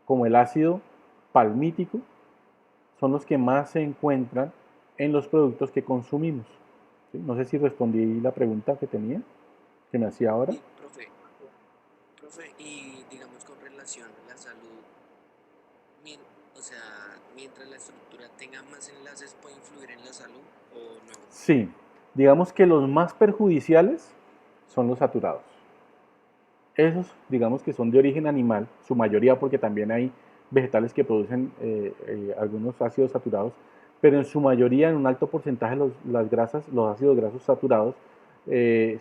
como el ácido palmítico son los que más se encuentran en los productos que consumimos. ¿Sí? No sé si respondí la pregunta que tenía, que me hacía ahora. Y, profe, y digamos con relación a la salud, o sea, mientras la estructura tenga más enlaces, ¿puede influir en la salud o no? Sí, digamos que los más perjudiciales son los saturados. Esos, digamos que son de origen animal, su mayoría, porque también hay vegetales que producen algunos ácidos saturados, pero en su mayoría, en un alto porcentaje, las grasas, los ácidos grasos saturados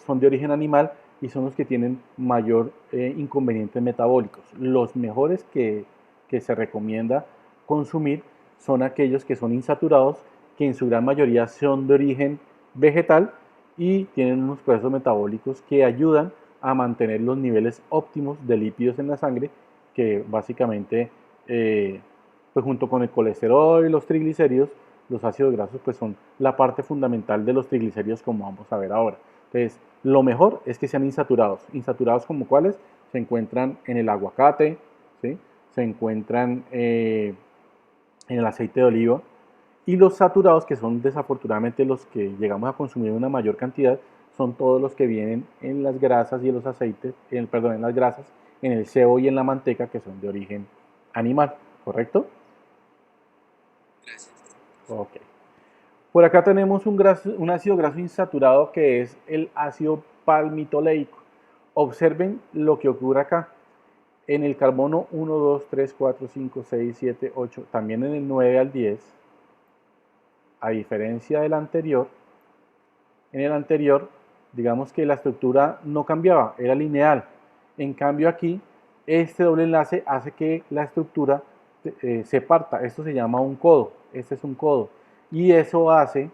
son de origen animal y son los que tienen mayor inconvenientes metabólicos. Los mejores que se recomienda consumir son aquellos que son insaturados, que en su gran mayoría son de origen vegetal y tienen unos procesos metabólicos que ayudan a mantener los niveles óptimos de lípidos en la sangre, que básicamente, pues junto con el colesterol y los triglicéridos, los ácidos grasos pues son la parte fundamental de los triglicéridos, como vamos a ver ahora. Entonces, lo mejor es que sean insaturados. Insaturados como cuáles se encuentran en el aguacate, ¿sí? Se encuentran en el aceite de oliva, y los saturados, que son desafortunadamente los que llegamos a consumir en una mayor cantidad, son todos los que vienen en las grasas y en los aceites, perdón, en las grasas, en el sebo y en la manteca, que son de origen animal, ¿correcto? Gracias. Ok. Por acá tenemos un ácido graso insaturado, que es el ácido palmitoleico. Observen lo que ocurre acá. En el carbono 1, 2, 3, 4, 5, 6, 7, 8, también en el 9 al 10, a diferencia del anterior, en el anterior, digamos que la estructura no cambiaba, era lineal. En cambio aquí, este doble enlace hace que la estructura se parta. Esto se llama un codo. Este es un codo. Y eso hace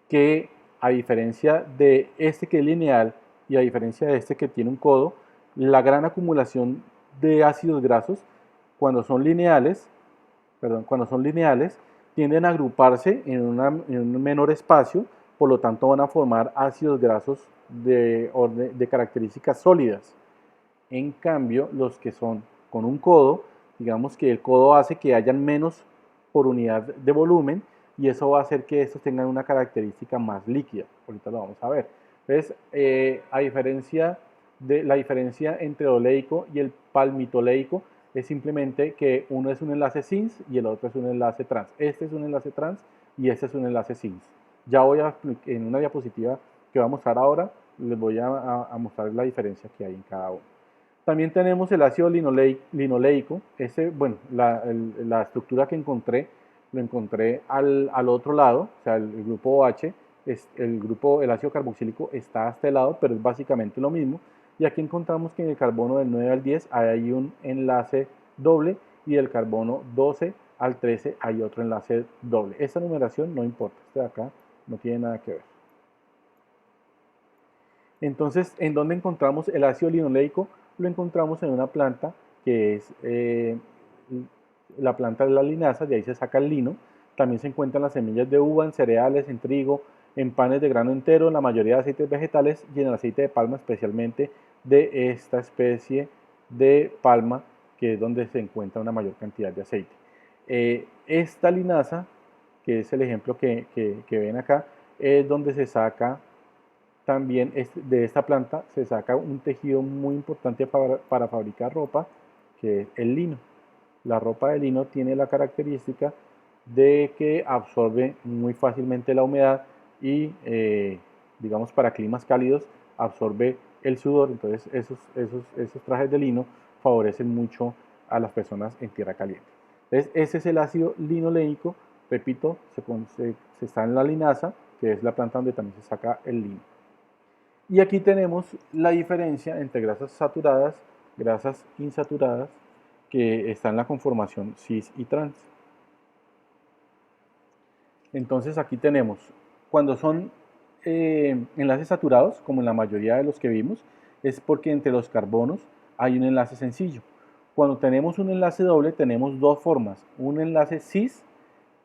que, a diferencia de este que es lineal y a diferencia de este que tiene un codo, la gran acumulación de ácidos grasos, cuando son lineales, tienden a agruparse en un menor espacio, por lo tanto van a formar ácidos grasos de características sólidas. En cambio, los que son con un codo, digamos que el codo hace que hayan menos por unidad de volumen y eso va a hacer que estos tengan una característica más líquida. Ahorita lo vamos a ver. Entonces, a diferencia de la diferencia entre el oleico y el palmitoleico, es simplemente que uno es un enlace cis y el otro es un enlace trans. Este es un enlace trans y este es un enlace cis. Ya voy a, en una diapositiva que voy a mostrar ahora, les voy a mostrar la diferencia que hay en cada uno. También tenemos el ácido linoleico. Bueno, la estructura que encontré, lo encontré al otro lado, o sea, el grupo OH, el ácido carboxílico está a este lado, pero es básicamente lo mismo. Y aquí encontramos que en el carbono del 9 al 10 hay un enlace doble y del carbono 12 al 13 hay otro enlace doble. Esta numeración no importa, este de acá no tiene nada que ver. Entonces, ¿en dónde encontramos el ácido linoleico? Lo encontramos en una planta que es la planta de la linaza, de ahí se saca el lino. También se encuentran las semillas de uva, en cereales, en trigo, en panes de grano entero, en la mayoría de aceites vegetales y en el aceite de palma, especialmente de esta especie de palma, que es donde se encuentra una mayor cantidad de aceite. Esta linaza, que es el ejemplo que ven acá, es donde se saca también de esta planta, se saca un tejido muy importante para fabricar ropa, que es el lino. La ropa de lino tiene la característica de que absorbe muy fácilmente la humedad y, digamos, para climas cálidos absorbe el sudor. Entonces, esos trajes de lino favorecen mucho a las personas en tierra caliente. Entonces, ese es el ácido linoleico. Repito, se está en la linaza, que es la planta donde también se saca el lino. Y aquí tenemos la diferencia entre grasas saturadas, grasas insaturadas, que está en la conformación cis y trans. Entonces aquí tenemos, cuando son enlaces saturados, como en la mayoría de los que vimos, es porque entre los carbonos hay un enlace sencillo. Cuando tenemos un enlace doble, tenemos dos formas. Un enlace cis,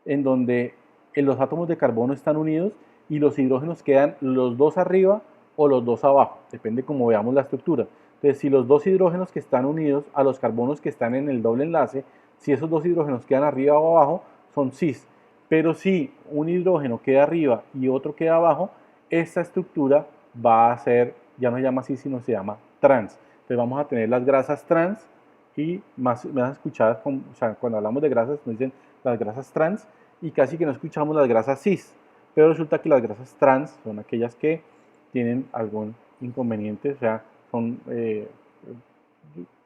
en donde los átomos de carbono están unidos y los hidrógenos quedan los dos arriba o los dos abajo, depende cómo veamos la estructura. Entonces, si los dos hidrógenos que están unidos a los carbonos que están en el doble enlace, si esos dos hidrógenos quedan arriba o abajo, son cis. Pero si un hidrógeno queda arriba y otro queda abajo, esta estructura va a ser, ya no se llama cis, sino se llama trans. Entonces vamos a tener las grasas trans y más escuchadas, o sea, cuando hablamos de grasas nos dicen las grasas trans y casi que no escuchamos las grasas cis. Pero resulta que las grasas trans son aquellas que tienen algún inconveniente, o sea,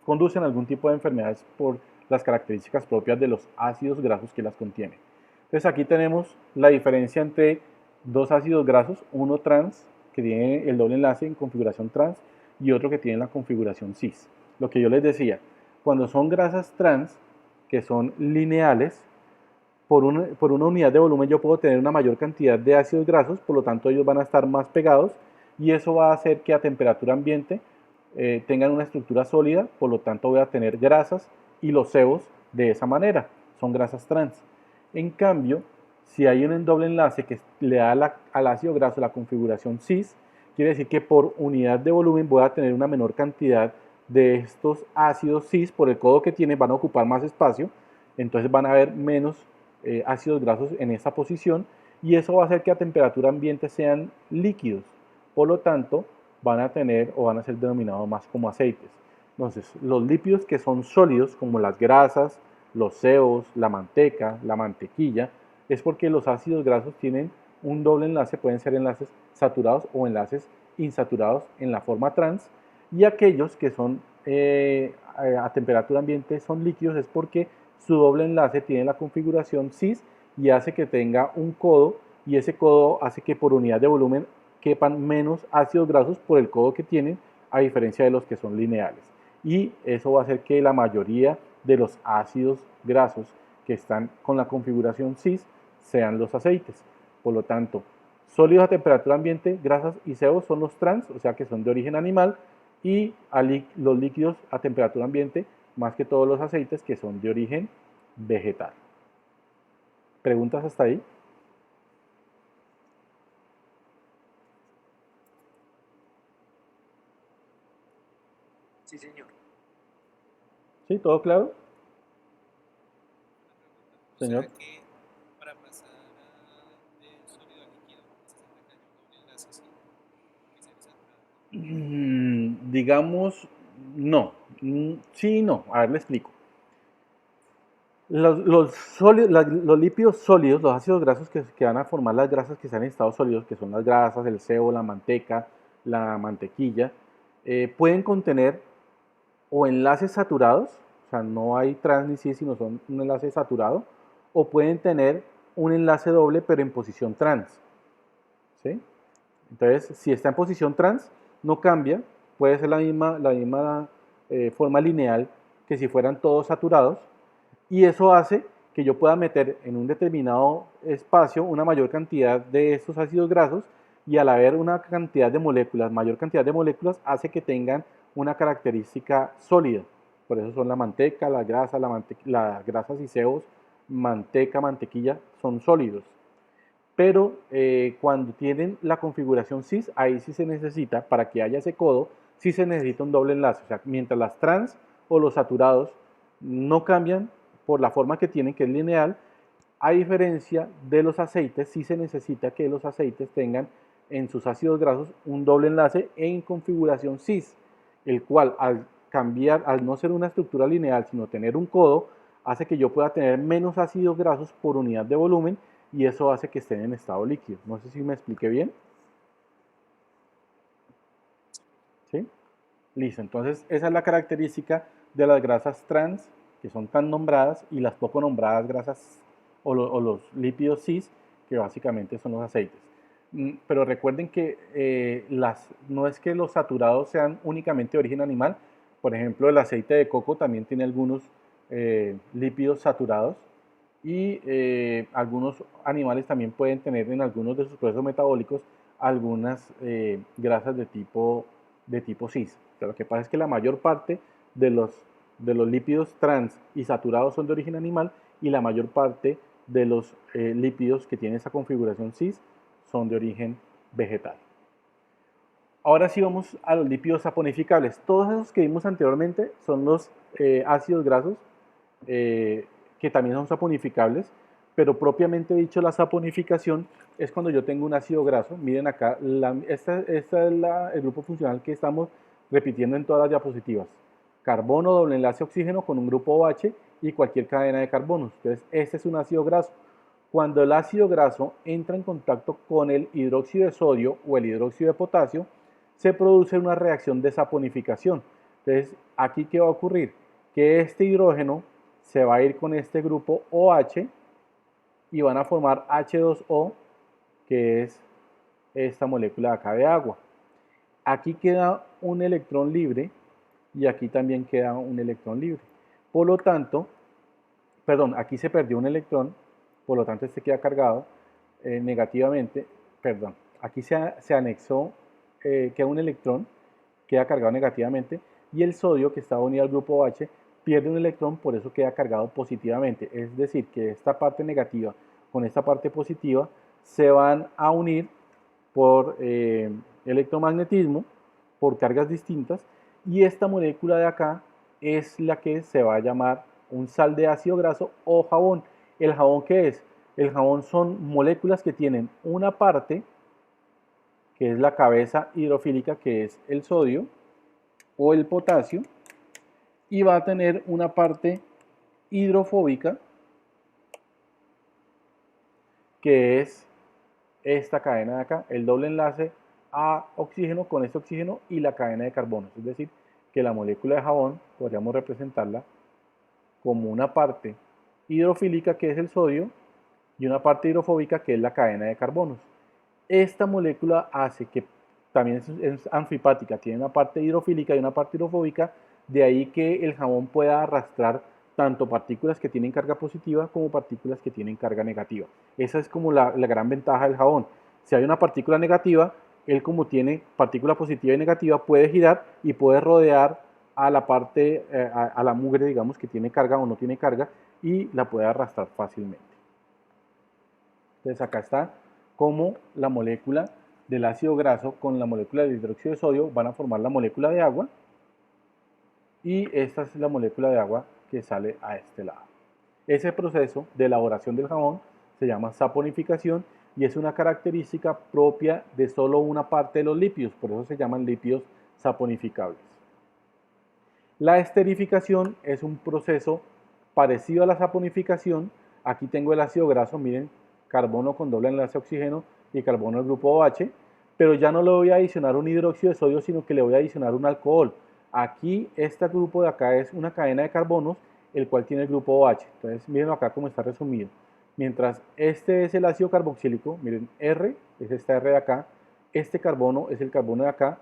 conducen a algún tipo de enfermedades por las características propias de los ácidos grasos que las contienen. Entonces aquí tenemos la diferencia entre dos ácidos grasos, uno trans, que tiene el doble enlace en configuración trans, y otro que tiene la configuración cis. Lo que yo les decía, cuando son grasas trans, que son lineales, por una unidad de volumen yo puedo tener una mayor cantidad de ácidos grasos, por lo tanto ellos van a estar más pegados y eso va a hacer que a temperatura ambiente tengan una estructura sólida, por lo tanto voy a tener grasas y los sebos de esa manera, son grasas trans. En cambio, si hay un doble enlace que le da al ácido graso la configuración cis, quiere decir que por unidad de volumen voy a tener una menor cantidad de estos ácidos cis, por el codo que tiene van a ocupar más espacio, entonces van a haber menos ácidos grasos en esta posición y eso va a hacer que a temperatura ambiente sean líquidos, por lo tanto van a tener o van a ser denominados más como aceites. Entonces los lípidos que son sólidos como las grasas, los sebos, la manteca, la mantequilla, es porque los ácidos grasos tienen un doble enlace, pueden ser enlaces saturados o enlaces insaturados en la forma trans y aquellos que son a temperatura ambiente son líquidos es porque su doble enlace tiene la configuración cis y hace que tenga un codo y ese codo hace que por unidad de volumen quepan menos ácidos grasos por el codo que tienen a diferencia de los que son lineales. Y eso va a hacer que la mayoría de los ácidos grasos que están con la configuración cis sean los aceites. Por lo tanto, sólidos a temperatura ambiente, grasas y sebos son los trans, o sea que son de origen animal, y los líquidos a temperatura ambiente, más que todos los aceites que son de origen vegetal. ¿Preguntas hasta ahí? Sí, señor. ¿Sí? ¿Todo claro? O Señor. sea que para pasar de sólido a líquido se tendrá que hacer un doble enlace, ¿sí? Que sea saturado. Digamos, no. Sí y no. A ver, le explico. Los lípidos sólidos, los ácidos grasos que van a formar las grasas que están en estado sólidos, que son las grasas, el sebo, la manteca, la mantequilla, pueden contener o enlaces saturados, o sea, no hay trans ni cis, sino son un enlace saturado, o pueden tener un enlace doble pero en posición trans. ¿Sí? Entonces, si está en posición trans, no cambia, puede ser la misma forma lineal que si fueran todos saturados, y eso hace que yo pueda meter en un determinado espacio una mayor cantidad de estos ácidos grasos, y al haber una cantidad de moléculas, mayor cantidad de moléculas, hace que tengan una característica sólida. Por eso son la manteca, la grasa, las grasas y sebos, manteca, mantequilla, son sólidos. Pero cuando tienen la configuración cis, ahí sí se necesita, para que haya ese codo, sí se necesita un doble enlace. O sea, mientras las trans o los saturados no cambian por la forma que tienen, que es lineal, a diferencia de los aceites, sí se necesita que los aceites tengan en sus ácidos grasos un doble enlace en configuración cis, el cual al cambiar, al no ser una estructura lineal, sino tener un codo, hace que yo pueda tener menos ácidos grasos por unidad de volumen, y eso hace que estén en estado líquido. No sé si me expliqué bien. ¿Sí? Listo, entonces esa es la característica de las grasas trans, que son tan nombradas, y las poco nombradas grasas o los lípidos cis, que básicamente son los aceites. Pero recuerden que no es que los saturados sean únicamente de origen animal. Por ejemplo, el aceite de coco también tiene algunos lípidos saturados, y algunos animales también pueden tener en algunos de sus procesos metabólicos algunas grasas de tipo cis. O sea, lo que pasa es que la mayor parte de los lípidos trans y saturados son de origen animal, y la mayor parte de los lípidos que tienen esa configuración cis son de origen vegetal. Ahora sí vamos a los lípidos saponificables. Todos esos que vimos anteriormente son los ácidos grasos que también son saponificables, pero propiamente dicho la saponificación es cuando yo tengo un ácido graso. Miren acá, este es el grupo funcional que estamos repitiendo en todas las diapositivas. Carbono, doble enlace oxígeno con un grupo OH y cualquier cadena de carbonos. Entonces, este es un ácido graso. Cuando el ácido graso entra en contacto con el hidróxido de sodio o el hidróxido de potasio, se produce una reacción de saponificación. Entonces, aquí ¿qué va a ocurrir? Que este hidrógeno se va a ir con este grupo OH y van a formar H2O, que es esta molécula de acá de agua. Aquí queda un electrón libre y aquí también queda un electrón libre. Por lo tanto, perdón, aquí se perdió un electrón, por lo tanto este queda cargado negativamente, perdón, aquí se anexó, queda un electrón, queda cargado negativamente, y el sodio que estaba unido al grupo OH pierde un electrón, por eso queda cargado positivamente. Es decir, que esta parte negativa con esta parte positiva se van a unir por electromagnetismo, por cargas distintas, y esta molécula de acá es la que se va a llamar un sal de ácido graso o jabón. ¿El jabón qué es? El jabón son moléculas que tienen una parte, que es la cabeza hidrofílica, que es el sodio o el potasio, y va a tener una parte hidrofóbica, que es esta cadena de acá, el doble enlace a oxígeno con este oxígeno y la cadena de carbonos. Es decir, que la molécula de jabón podríamos representarla como una parte hidrofílica, que es el sodio, y una parte hidrofóbica, que es la cadena de carbonos. Esta molécula hace que también es anfipática, tiene una parte hidrofílica y una parte hidrofóbica, de ahí que el jabón pueda arrastrar tanto partículas que tienen carga positiva como partículas que tienen carga negativa. Esa es como la gran ventaja del jabón. Si hay una partícula negativa, él, como tiene partícula positiva y negativa, puede girar y puede rodear a la parte, a la mugre, digamos, que tiene carga o no tiene carga, y la puede arrastrar fácilmente. Entonces acá está cómo la molécula del ácido graso con la molécula del hidróxido de sodio van a formar la molécula de agua, y esta es la molécula de agua que sale a este lado. Ese proceso de elaboración del jabón se llama saponificación, y es una característica propia de solo una parte de los lípidos, por eso se llaman lípidos saponificables. La esterificación es un proceso parecido a la saponificación. Aquí tengo el ácido graso, miren, carbono con doble enlace oxígeno y carbono del grupo OH, pero ya no le voy a adicionar un hidróxido de sodio, sino que le voy a adicionar un alcohol. Aquí este grupo de acá es una cadena de carbonos, el cual tiene el grupo OH. Entonces miren acá cómo está resumido. Mientras este es el ácido carboxílico, miren, R es esta R de acá, este carbono es el carbono de acá,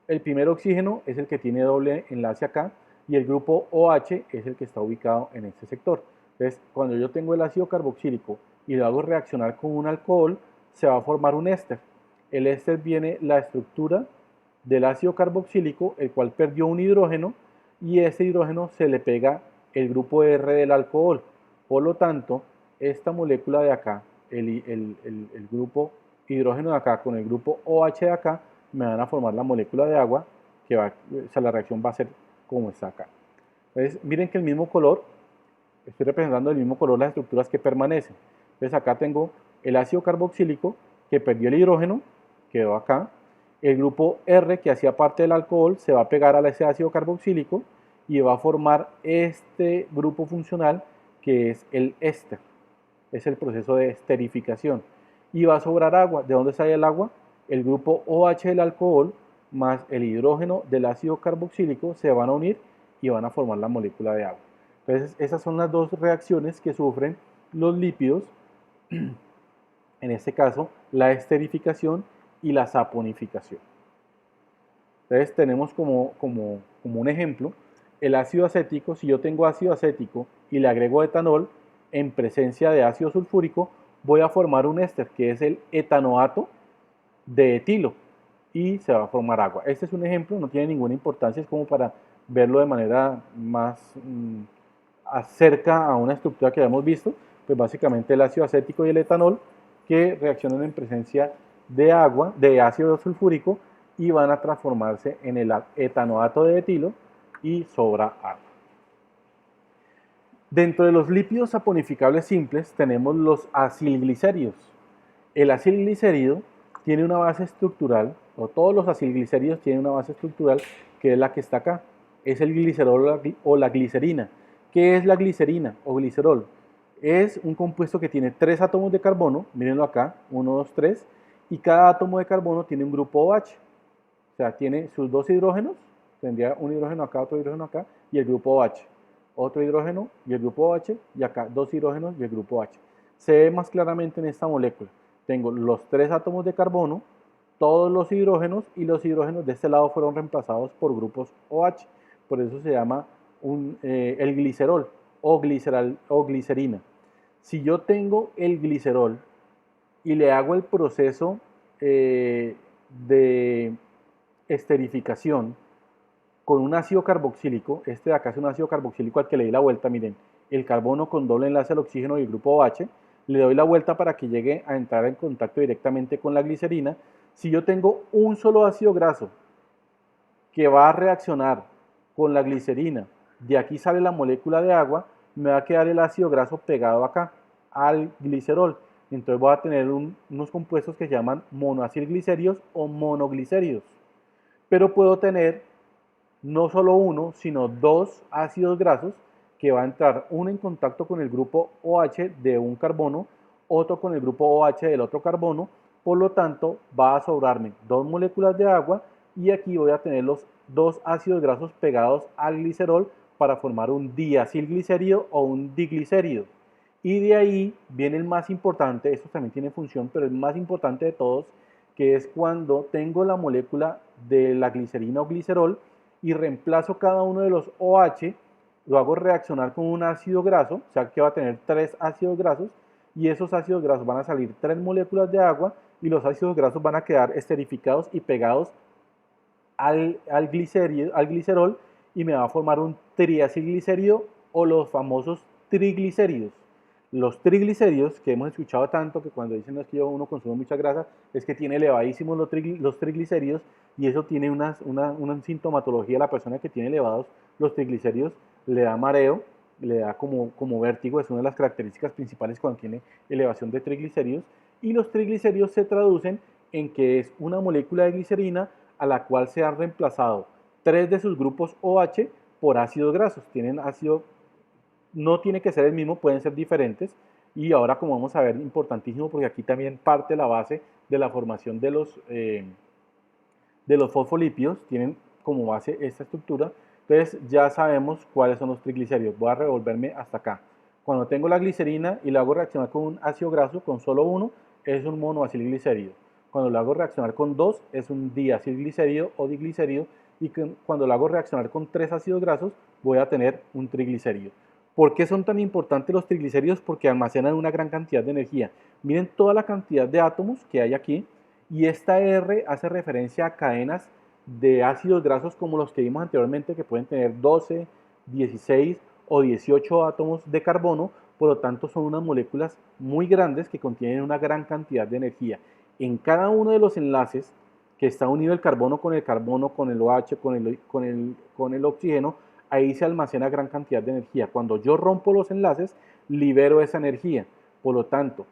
el primer oxígeno es el que tiene doble enlace acá, y el grupo OH es el que está ubicado en este sector. Entonces, cuando yo tengo el ácido carboxílico y lo hago reaccionar con un alcohol, se va a formar un éster. El éster viene la estructura del ácido carboxílico, el cual perdió un hidrógeno, y ese hidrógeno se le pega el grupo R del alcohol. Por lo tanto, esta molécula de acá, el grupo hidrógeno de acá con el grupo OH de acá, me van a formar la molécula de agua, que va, o sea, la reacción va a ser como está acá. Entonces, miren que el mismo color, estoy representando el mismo color las estructuras que permanecen. Entonces acá tengo el ácido carboxílico que perdió el hidrógeno, quedó acá. El grupo R que hacía parte del alcohol se va a pegar a ese ácido carboxílico y va a formar este grupo funcional que es el éster. Es el proceso de esterificación. Y va a sobrar agua. ¿De dónde sale el agua? El grupo OH del alcohol más el hidrógeno del ácido carboxílico se van a unir y van a formar la molécula de agua. Entonces, esas son las dos reacciones que sufren los lípidos, en este caso, la esterificación y la saponificación. Entonces, tenemos como un ejemplo, el ácido acético. Si yo tengo ácido acético y le agrego etanol, en presencia de ácido sulfúrico, voy a formar un éster, que es el etanoato de etilo, y se va a formar agua. Este es un ejemplo, no tiene ninguna importancia, es como para verlo de manera más acerca a una estructura que habíamos visto. Pues básicamente el ácido acético y el etanol que reaccionan en presencia de agua, de ácido sulfúrico, y van a transformarse en el etanoato de etilo y sobra agua. Dentro de los lípidos saponificables simples tenemos los acilglicéridos. El acilglicérido tiene una base estructural, o todos los acilglicéridos tienen una base estructural, que es la que está acá. Es el glicerol o la glicerina. ¿Qué es la glicerina o glicerol? Es un compuesto que tiene 3 átomos de carbono, mírenlo acá, 1, 2, 3, y cada átomo de carbono tiene un grupo OH. O sea, tiene sus 2 hidrógenos, tendría un hidrógeno acá, otro hidrógeno acá, y el grupo OH. Otro hidrógeno y el grupo OH, y acá 2 hidrógenos y el grupo OH. Se ve más claramente en esta molécula. Tengo los 3 átomos de carbono, todos los hidrógenos, y los hidrógenos de este lado fueron reemplazados por grupos OH. Por eso se llama el glicerol o glicerina. Si yo tengo el glicerol y le hago el proceso de esterificación con un ácido carboxílico, este de acá es un ácido carboxílico al que le di la vuelta, miren, el carbono con doble enlace al oxígeno y el grupo OH, le doy la vuelta para que llegue a entrar en contacto directamente con la glicerina. Si yo tengo un solo ácido graso que va a reaccionar con la glicerina, de aquí sale la molécula de agua, me va a quedar el ácido graso pegado acá, al glicerol. Entonces voy a tener unos compuestos que se llaman monoacilglicéridos o monoglicéridos. Pero puedo tener no solo uno, sino 2 ácidos grasos que va a entrar uno en contacto con el grupo OH de un carbono, otro con el grupo OH del otro carbono. Por lo tanto, va a sobrarme 2 moléculas de agua y aquí voy a tener los 2 ácidos grasos pegados al glicerol para formar un diacilglicérido o un diglicérido. Y de ahí viene el más importante, esto también tiene función, pero el más importante de todos, que es cuando tengo la molécula de la glicerina o glicerol y reemplazo cada uno de los OH, lo hago reaccionar con un ácido graso, o sea que va a tener 3 ácidos grasos, y esos ácidos grasos van a salir 3 moléculas de agua, y los ácidos grasos van a quedar esterificados y pegados al glicerol, y me va a formar un triacilglicérido o los famosos triglicéridos. Los triglicéridos, que hemos escuchado tanto, que cuando dicen que uno consume mucha grasa, es que tiene elevadísimos los triglicéridos, y eso tiene una sintomatología. La persona que tiene elevados los triglicéridos le da mareo, le da como vértigo, es una de las características principales cuando tiene elevación de triglicéridos, y los triglicéridos se traducen en que es una molécula de glicerina a la cual se han reemplazado 3 de sus grupos OH por ácidos grasos. Tienen ácido, no tiene que ser el mismo, pueden ser diferentes, y ahora, como vamos a ver, importantísimo, porque aquí también parte la base de la formación de los fosfolípidos, tienen como base esta estructura. Entonces ya sabemos cuáles son los triglicéridos. Voy a revolverme hasta acá. Cuando tengo la glicerina y la hago reaccionar con un ácido graso, con solo uno, es un monoacilglicérido. Cuando lo hago reaccionar con 2, es un diacilglicérido o diglicérido. y que cuando lo hago reaccionar con 3 ácidos grasos voy a tener un triglicérido. ¿Por qué son tan importantes los triglicéridos? Porque almacenan una gran cantidad de energía. Miren toda la cantidad de átomos que hay aquí, y esta R hace referencia a cadenas de ácidos grasos como los que vimos anteriormente, que pueden tener 12, 16 o 18 átomos de carbono. Por lo tanto, son unas moléculas muy grandes que contienen una gran cantidad de energía. En cada uno de los enlaces que está unido el carbono, con el OH, con el oxígeno, ahí se almacena gran cantidad de energía. Cuando yo rompo los enlaces, libero esa energía. Por lo tanto,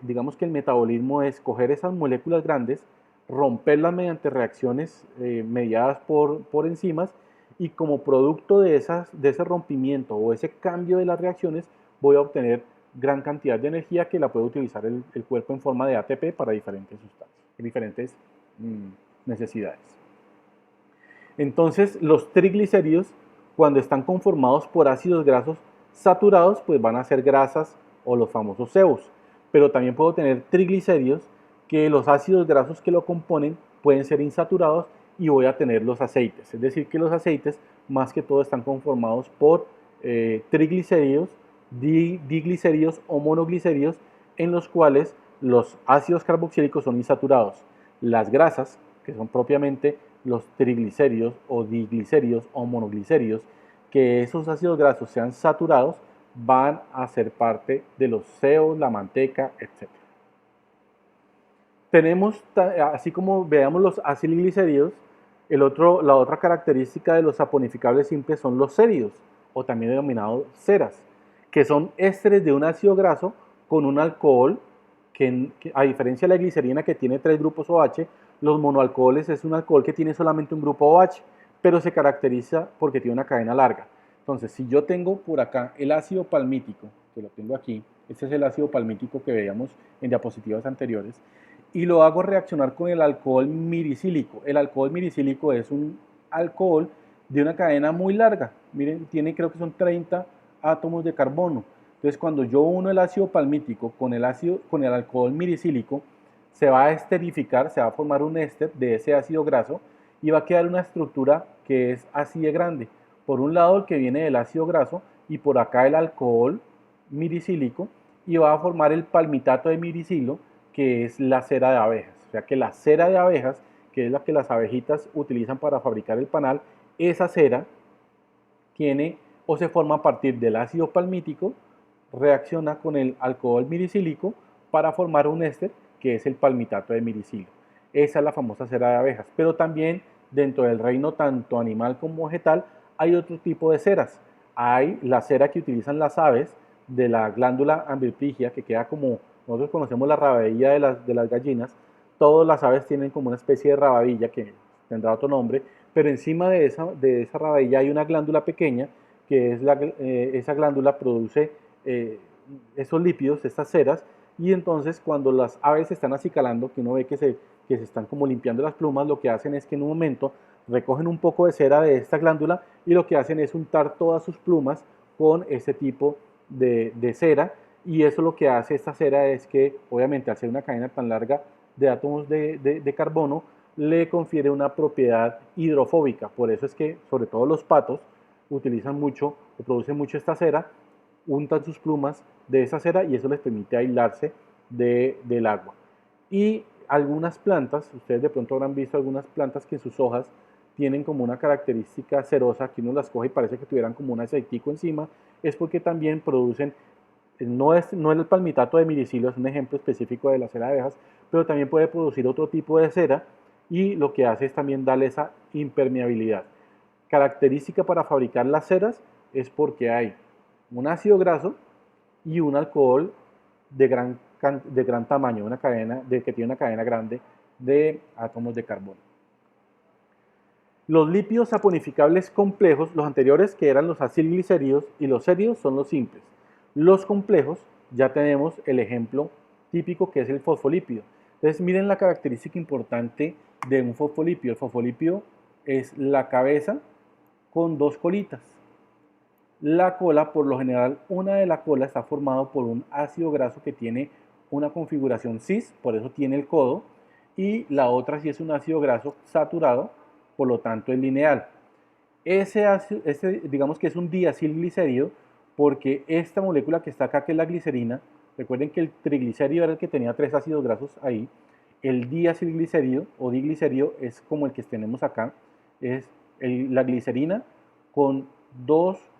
digamos que el metabolismo es coger esas moléculas grandes, romperlas mediante reacciones mediadas por enzimas, y como producto de ese rompimiento o ese cambio de las reacciones voy a obtener gran cantidad de energía que la puede utilizar el cuerpo en forma de ATP para diferentes sustancias, diferentes necesidades. Entonces, los triglicéridos, cuando están conformados por ácidos grasos saturados, pues van a ser grasas o los famosos SEOs. Pero también puedo tener triglicéridos que los ácidos grasos que lo componen pueden ser insaturados, y voy a tener los aceites. Es decir, que los aceites más que todo están conformados por triglicéridos, diglicéridos o monoglicéridos, en los cuales los ácidos carboxílicos son insaturados. Las grasas, que son propiamente los triglicéridos o diglicéridos o monoglicéridos, que esos ácidos grasos sean saturados, van a ser parte de los SEOs, la manteca, etc. Tenemos, así como veamos los acilglicéridos, la otra característica de los saponificables simples son los céridos, o también denominados ceras, que son ésteres de un ácido graso con un alcohol que a diferencia de la glicerina, que tiene 3 grupos OH, los monoalcoholes es un alcohol que tiene solamente un grupo OH, pero se caracteriza porque tiene una cadena larga. Entonces, si yo tengo por acá el ácido palmítico, que lo tengo aquí, este es el ácido palmítico que veíamos en diapositivas anteriores, y lo hago reaccionar con el alcohol miricílico. El alcohol miricílico es un alcohol de una cadena muy larga. Miren, tiene, creo que son 30 átomos de carbono. Entonces, cuando yo uno el ácido palmítico con el alcohol miricílico, se va a esterificar, se va a formar un éster de ese ácido graso, y va a quedar una estructura que es así de grande. Por un lado el que viene del ácido graso, y por acá el alcohol miricílico, y va a formar el palmitato de miricilo, que es la cera de abejas. O sea que la cera de abejas, que es la que las abejitas utilizan para fabricar el panal, esa cera tiene o se forma a partir del ácido palmítico, reacciona con el alcohol miricílico para formar un éster que es el palmitato de miricilo. Esa es la famosa cera de abejas. Pero también dentro del reino tanto animal como vegetal hay otro tipo de ceras. Hay la cera que utilizan las aves de la glándula ambrotigia, que queda como nosotros conocemos la rabadilla de las gallinas. Todas las aves tienen como una especie de rabadilla que tendrá otro nombre, pero encima de esa rabadilla hay una glándula pequeña, que es esa glándula produce esos lípidos, estas ceras, y entonces cuando las aves se están acicalando, que uno ve que se están como limpiando las plumas, lo que hacen es que en un momento recogen un poco de cera de esta glándula, y lo que hacen es untar todas sus plumas con este tipo de cera, y eso lo que hace esta cera es que, obviamente, al ser una cadena tan larga de átomos de carbono, le confiere una propiedad hidrofóbica. Por eso es que, sobre todo los patos, utilizan mucho o producen mucho esta cera, untan sus plumas de esa cera, y eso les permite aislarse del agua. Y algunas plantas, ustedes de pronto habrán visto algunas plantas que en sus hojas tienen como una característica cerosa, que uno las coge y parece que tuvieran como un aceitico encima, es porque también producen, no es el palmitato de miricilo, es un ejemplo específico de la cera de abejas, pero también puede producir otro tipo de cera, y lo que hace es también darle esa impermeabilidad. Característica para fabricar las ceras es porque hay un ácido graso y un alcohol de gran tamaño, que tiene una cadena grande de átomos de carbono. Los lípidos saponificables complejos, los anteriores que eran los acilglicéridos y los céridos, son los simples. Los complejos, ya tenemos el ejemplo típico que es el fosfolípido. Entonces miren la característica importante de un fosfolípido. El fosfolípido es la cabeza con 2 colitas. La cola, por lo general, una de la cola está formado por un ácido graso que tiene una configuración cis, por eso tiene el codo, y la otra sí es un ácido graso saturado, por lo tanto es lineal. Digamos que es un diacilglicérido porque esta molécula que está acá, que es la glicerina, recuerden que el triglicérido era el que tenía 3 ácidos grasos ahí, el diacilglicérido o diglicérido es como el que tenemos acá, es la glicerina con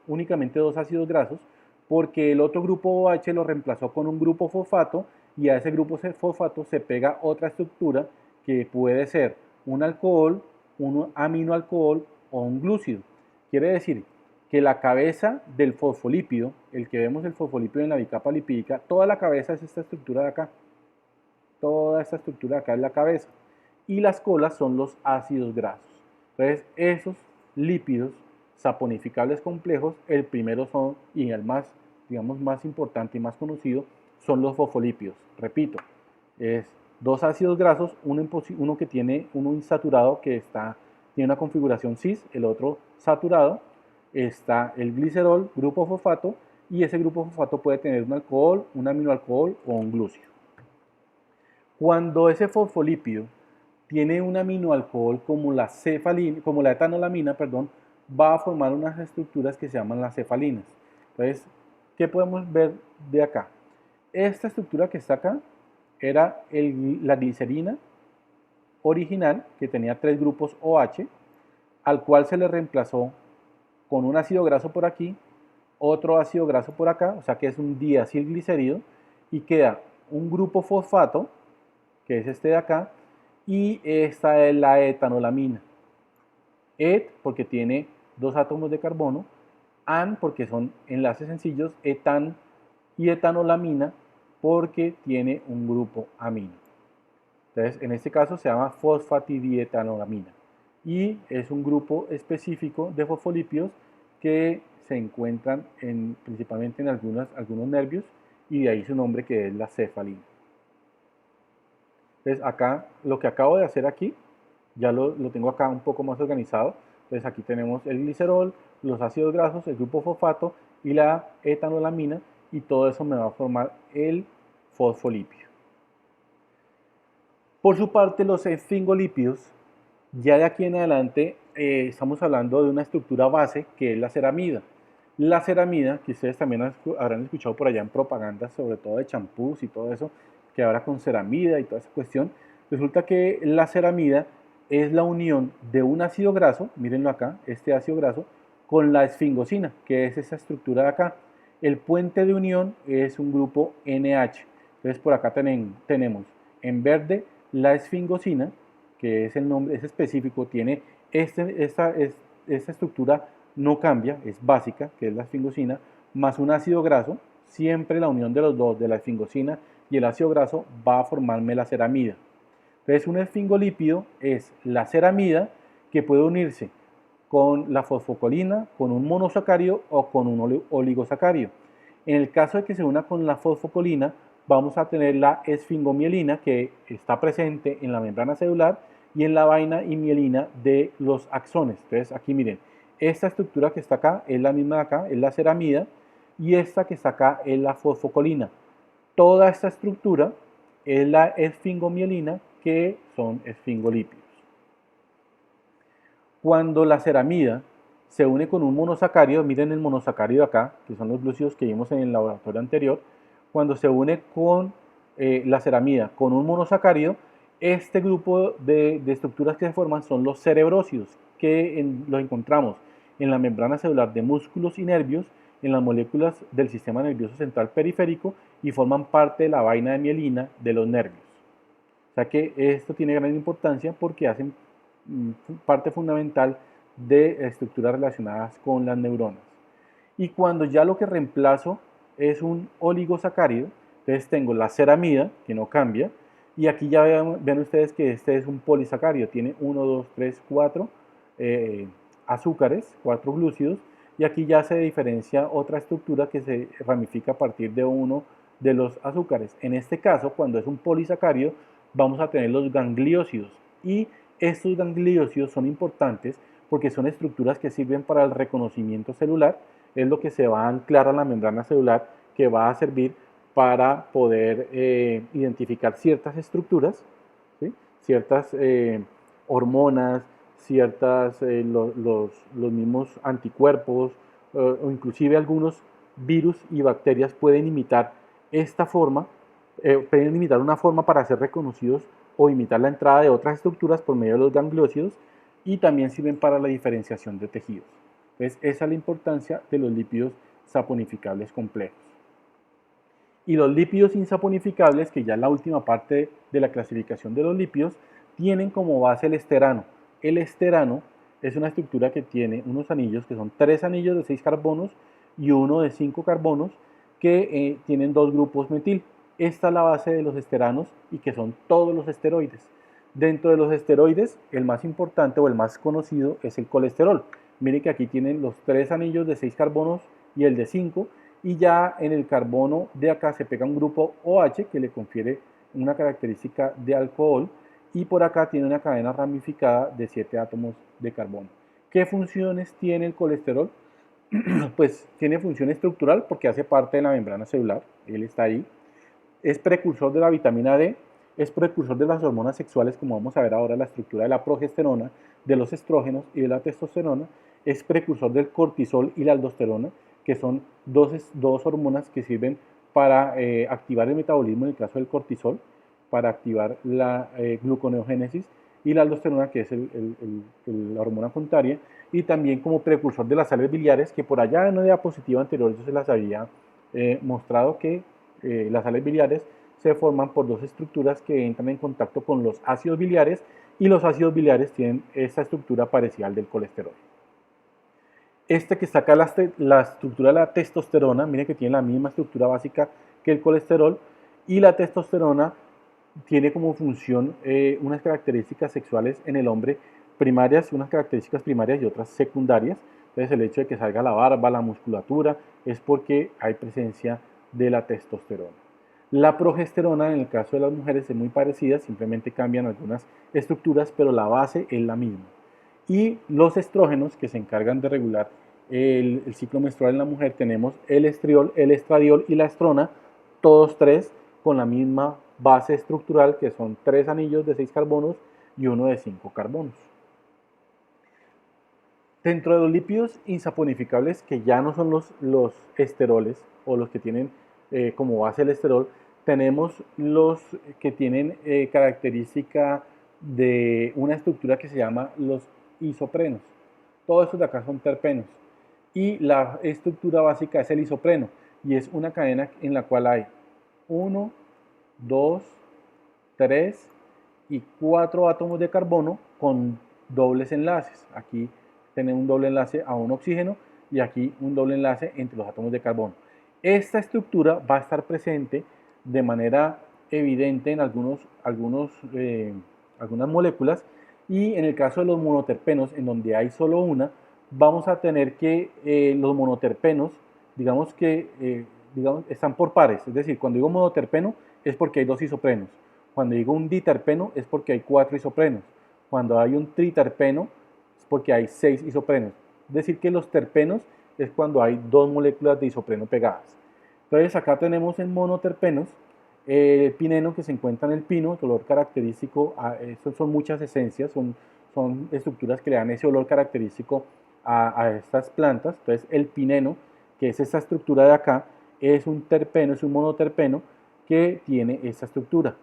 únicamente 2 ácidos grasos, porque el otro grupo OH lo reemplazó con un grupo fosfato y a ese grupo fosfato se pega otra estructura que puede ser un alcohol, un aminoalcohol o un glúcido. Quiere decir que la cabeza del fosfolípido, el que vemos el fosfolípido en la bicapa lipídica, toda la cabeza es esta estructura de acá. Toda esta estructura de acá es la cabeza. Y las colas son los ácidos grasos. Entonces, esos lípidos saponificables complejos, el primero son, y el más, digamos, más importante y más conocido, son los fosfolípidos. Repito, es 2 ácidos grasos, uno que tiene uno insaturado que tiene una configuración cis, el otro saturado, está el glicerol, grupo fosfato, y ese grupo fosfato puede tener un alcohol, un aminoalcohol o un glúcido. Cuando ese fosfolípido tiene un aminoalcohol como la etanolamina, va a formar unas estructuras que se llaman las cefalinas. Entonces, ¿qué podemos ver de acá? Esta estructura que está acá era la glicerina original, que tenía 3 grupos OH, al cual se le reemplazó con un ácido graso por aquí, otro ácido graso por acá, o sea que es un diacilglicérido, y queda un grupo fosfato, que es este de acá, y esta es la etanolamina. Et porque tiene 2 átomos de carbono, an porque son enlaces sencillos, etan y etanolamina porque tiene un grupo amino. Entonces, en este caso se llama fosfatidieetanolamina y es un grupo específico de fosfolípidos que se encuentran principalmente en algunos nervios y de ahí su nombre, que es la cefalina. Entonces, acá lo que acabo de hacer aquí, ya lo tengo acá un poco más organizado. Entonces, aquí tenemos el glicerol, los ácidos grasos, el grupo fosfato y la etanolamina, y todo eso me va a formar el fosfolípido. Por su parte, los esfingolípidos, ya de aquí en adelante estamos hablando de una estructura base que es la ceramida. La ceramida, que ustedes también habrán escuchado por allá en propaganda, sobre todo de champús y todo eso, que ahora con ceramida y toda esa cuestión, resulta que la ceramida es la unión de un ácido graso, mírenlo acá, este ácido graso, con la esfingosina, que es esa estructura de acá. El puente de unión es un grupo NH. Entonces por acá tenemos en verde la esfingosina, que es el nombre, es específico, tiene esta estructura, no cambia, es básica, que es la esfingosina, más un ácido graso. Siempre la unión de los dos, de la esfingosina y el ácido graso, va a formarme la ceramida. Entonces, un esfingolípido es la ceramida que puede unirse con la fosfocolina, con un monosacárido o con un oligosacárido. En el caso de que se una con la fosfocolina, vamos a tener la esfingomielina, que está presente en la membrana celular y en la vaina y mielina de los axones. Entonces, aquí miren, esta estructura que está acá es la misma de acá, es la ceramida, y esta que está acá es la fosfocolina. Toda esta estructura es la esfingomielina, que son esfingolípidos. Cuando la ceramida se une con un monosacárido, miren el monosacárido acá, que son los glúcidos que vimos en el laboratorio anterior, cuando se une con la ceramida con un monosacárido, este grupo de estructuras que se forman son los cerebrósidos, que los encontramos en la membrana celular de músculos y nervios, en las moléculas del sistema nervioso central periférico, y forman parte de la vaina de mielina de los nervios. O sea que esto tiene gran importancia porque hacen parte fundamental de estructuras relacionadas con las neuronas. Y cuando ya lo que reemplazo es un oligosacárido, entonces tengo la ceramida, que no cambia, y aquí ya vean ustedes que este es un polisacárido, tiene 1, 2, 3, 4 azúcares, 4 glúcidos, y aquí ya se diferencia otra estructura que se ramifica a partir de uno de los azúcares. En este caso, cuando es un polisacárido, vamos a tener los gangliósidos, y estos gangliósidos son importantes porque son estructuras que sirven para el reconocimiento celular, es lo que se va a anclar a la membrana celular, que va a servir para poder identificar ciertas estructuras, ¿sí? Ciertas hormonas, los mismos anticuerpos o inclusive algunos virus y bacterias pueden imitar esta forma, pueden imitar una forma para ser reconocidos o imitar la entrada de otras estructuras por medio de los gangliósidos y también sirven para la diferenciación de tejidos. Entonces, esa es la importancia de los lípidos saponificables complejos. Y los lípidos insaponificables, que ya es la última parte de la clasificación de los lípidos, tienen como base el esterano. El esterano es una estructura que tiene unos anillos, que son 3 anillos de 6 carbonos y uno de 5 carbonos, que tienen 2 grupos metil. Esta es la base de los esteranos y que son todos los esteroides. Dentro de los esteroides, el más importante o el más conocido es el colesterol. Miren que aquí tienen los 3 anillos de 6 carbonos y el de 5, y ya en el carbono de acá se pega un grupo OH que le confiere una característica de alcohol, y por acá tiene una cadena ramificada de 7 átomos de carbono. ¿Qué funciones tiene el colesterol? Pues tiene función estructural porque hace parte de la membrana celular, él está ahí. Es precursor de la vitamina D, es precursor de las hormonas sexuales, como vamos a ver ahora, la estructura de la progesterona, de los estrógenos y de la testosterona. Es precursor del cortisol y la aldosterona, que son dos hormonas que sirven para activar el metabolismo en el caso del cortisol, para activar la gluconeogénesis, y la aldosterona, que es la hormona contraria, y también como precursor de las sales biliares, que por allá en una diapositiva anterior yo se las había mostrado que las sales biliares se forman por 2 estructuras que entran en contacto con los ácidos biliares, y los ácidos biliares tienen esta estructura parecida al del colesterol. Este que está acá, la estructura de la testosterona, miren que tiene la misma estructura básica que el colesterol, y la testosterona tiene como función unas características sexuales en el hombre primarias, unas características primarias y otras secundarias. Entonces el hecho de que salga la barba, la musculatura, es porque hay presencia de la testosterona. La progesterona en el caso de las mujeres es muy parecida, simplemente cambian algunas estructuras, pero la base es la misma. Y los estrógenos, que se encargan de regular el ciclo menstrual en la mujer, tenemos el estriol, el estradiol y la estrona, todos 3 con la misma base estructural, que son 3 anillos de 6 carbonos y uno de 5 carbonos. Dentro de los lípidos insaponificables, que ya no son los esteroles o los que tienen como base el esterol, tenemos los que tienen característica de una estructura que se llama los isoprenos. Todos estos de acá son terpenos. Y la estructura básica es el isopreno, y es una cadena en la cual hay 1, 2, 3 y 4 átomos de carbono con dobles enlaces. Aquí tenemos un doble enlace a un oxígeno y aquí un doble enlace entre los átomos de carbono. Esta estructura va a estar presente de manera evidente en algunas moléculas, y en el caso de los monoterpenos, en donde hay solo una, vamos a tener que los monoterpenos, digamos que están por pares. Es decir, cuando digo monoterpeno es porque hay 2 isoprenos. Cuando digo un diterpeno es porque hay 4 isoprenos. Cuando hay un triterpeno es porque hay 6 isoprenos. Es decir, que los terpenos es cuando hay 2 moléculas de isopreno pegadas. Entonces acá tenemos en monoterpenos el pineno, que se encuentra en el pino, el olor característico. Estos son muchas esencias, son estructuras que le dan ese olor característico a estas plantas. Entonces el pineno, que es esta estructura de acá, es un terpeno, es un monoterpeno que tiene esta estructura.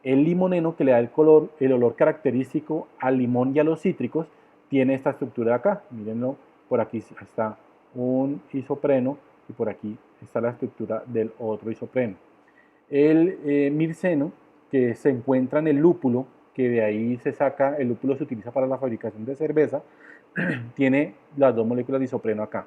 El limoneno, que le da el olor característico al limón y a los cítricos, tiene esta estructura de acá. Mírenlo, por aquí está un isopreno y por aquí está la estructura del otro isopreno. El mirceno, que se encuentra en el lúpulo, que de ahí se saca, el lúpulo se utiliza para la fabricación de cerveza, tiene las 2 moléculas de isopreno acá.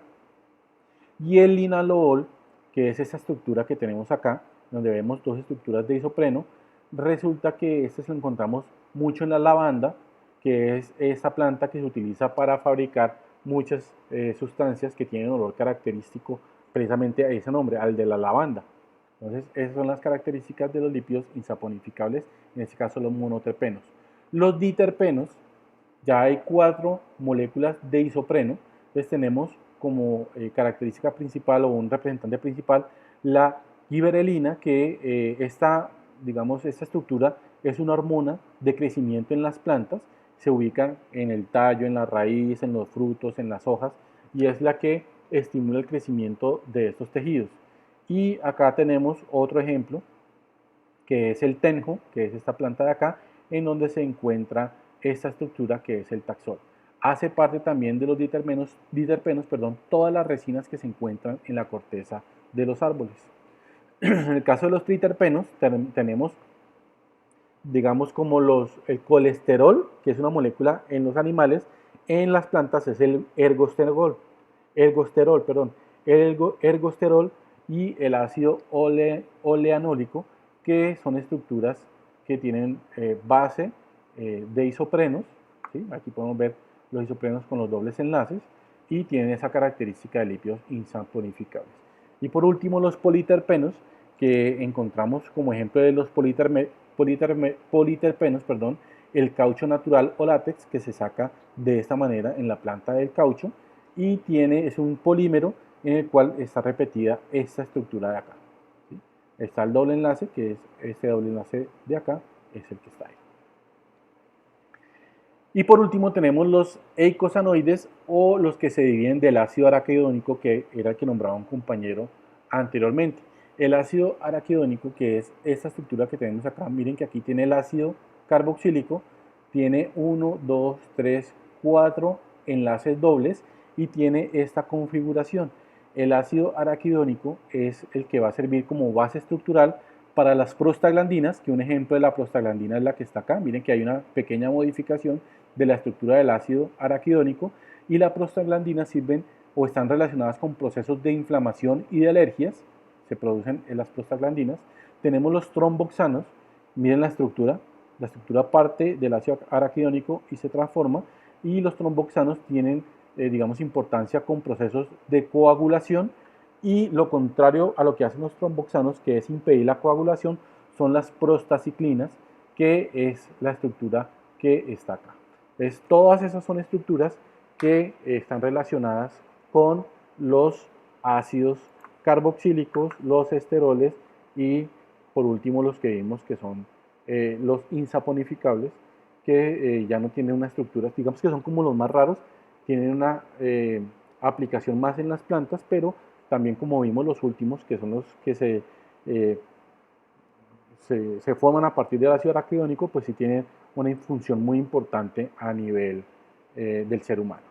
Y el linalool, que es esa estructura que tenemos acá, donde vemos 2 estructuras de isopreno, resulta que este lo encontramos mucho en la lavanda, que es esta planta que se utiliza para fabricar muchas sustancias que tienen olor característico precisamente a ese nombre, al de la lavanda. Entonces, esas son las características de los lípidos insaponificables, en este caso los monoterpenos. Los diterpenos, ya hay 4 moléculas de isopreno. Entonces tenemos como característica principal o un representante principal la giberelina, que esta estructura es una hormona de crecimiento en las plantas, se ubica en el tallo, en la raíz, en los frutos, en las hojas, y es la que estimula el crecimiento de estos tejidos. Y acá tenemos otro ejemplo, que es el tenjo, que es esta planta de acá, en donde se encuentra esta estructura que es el taxol. Hace parte también de los diterpenos, todas las resinas que se encuentran en la corteza de los árboles. En el caso de los triterpenos tenemos, digamos, como el colesterol, que es una molécula en los animales. En las plantas es el ergosterol, ergosterol y el ácido oleanólico, que son estructuras que tienen base de isoprenos, ¿sí? Aquí podemos ver los isoprenos con los dobles enlaces, y tienen esa característica de lípidos insaponificables. Y por último, los politerpenos, que encontramos como ejemplo de los politerpenos, el caucho natural o látex, que se saca de esta manera en la planta del caucho, y es un polímero en el cual está repetida esta estructura de acá, ¿sí? Está el doble enlace, que es este doble enlace de acá, es el que está ahí. Y por último tenemos los eicosanoides, o los que se dividen del ácido araquidónico, que era el que nombraba un compañero anteriormente. El ácido araquidónico, que es esta estructura que tenemos acá, miren que aquí tiene el ácido carboxílico, tiene 1, 2, 3, 4 enlaces dobles y tiene esta configuración. El ácido araquidónico es el que va a servir como base estructural para las prostaglandinas, que un ejemplo de la prostaglandina es la que está acá. Miren que hay una pequeña modificación de la estructura del ácido araquidónico, y las prostaglandinas sirven o están relacionadas con procesos de inflamación y de alergias. Se producen en las prostaglandinas. Tenemos los tromboxanos, miren la estructura parte del ácido araquidónico y se transforma, y los tromboxanos tienen, digamos, importancia con procesos de coagulación, y lo contrario a lo que hacen los tromboxanos, que es impedir la coagulación, son las prostaciclinas, que es la estructura que está acá. Entonces, todas esas son estructuras que están relacionadas con los ácidos carboxílicos, los esteroles, y por último los que vimos que son los insaponificables, que ya no tienen una estructura, digamos que son como los más raros, tienen una aplicación más en las plantas, pero también, como vimos, los últimos, que son los que se forman a partir del ácido araquidónico, pues sí tienen una función muy importante a nivel del ser humano.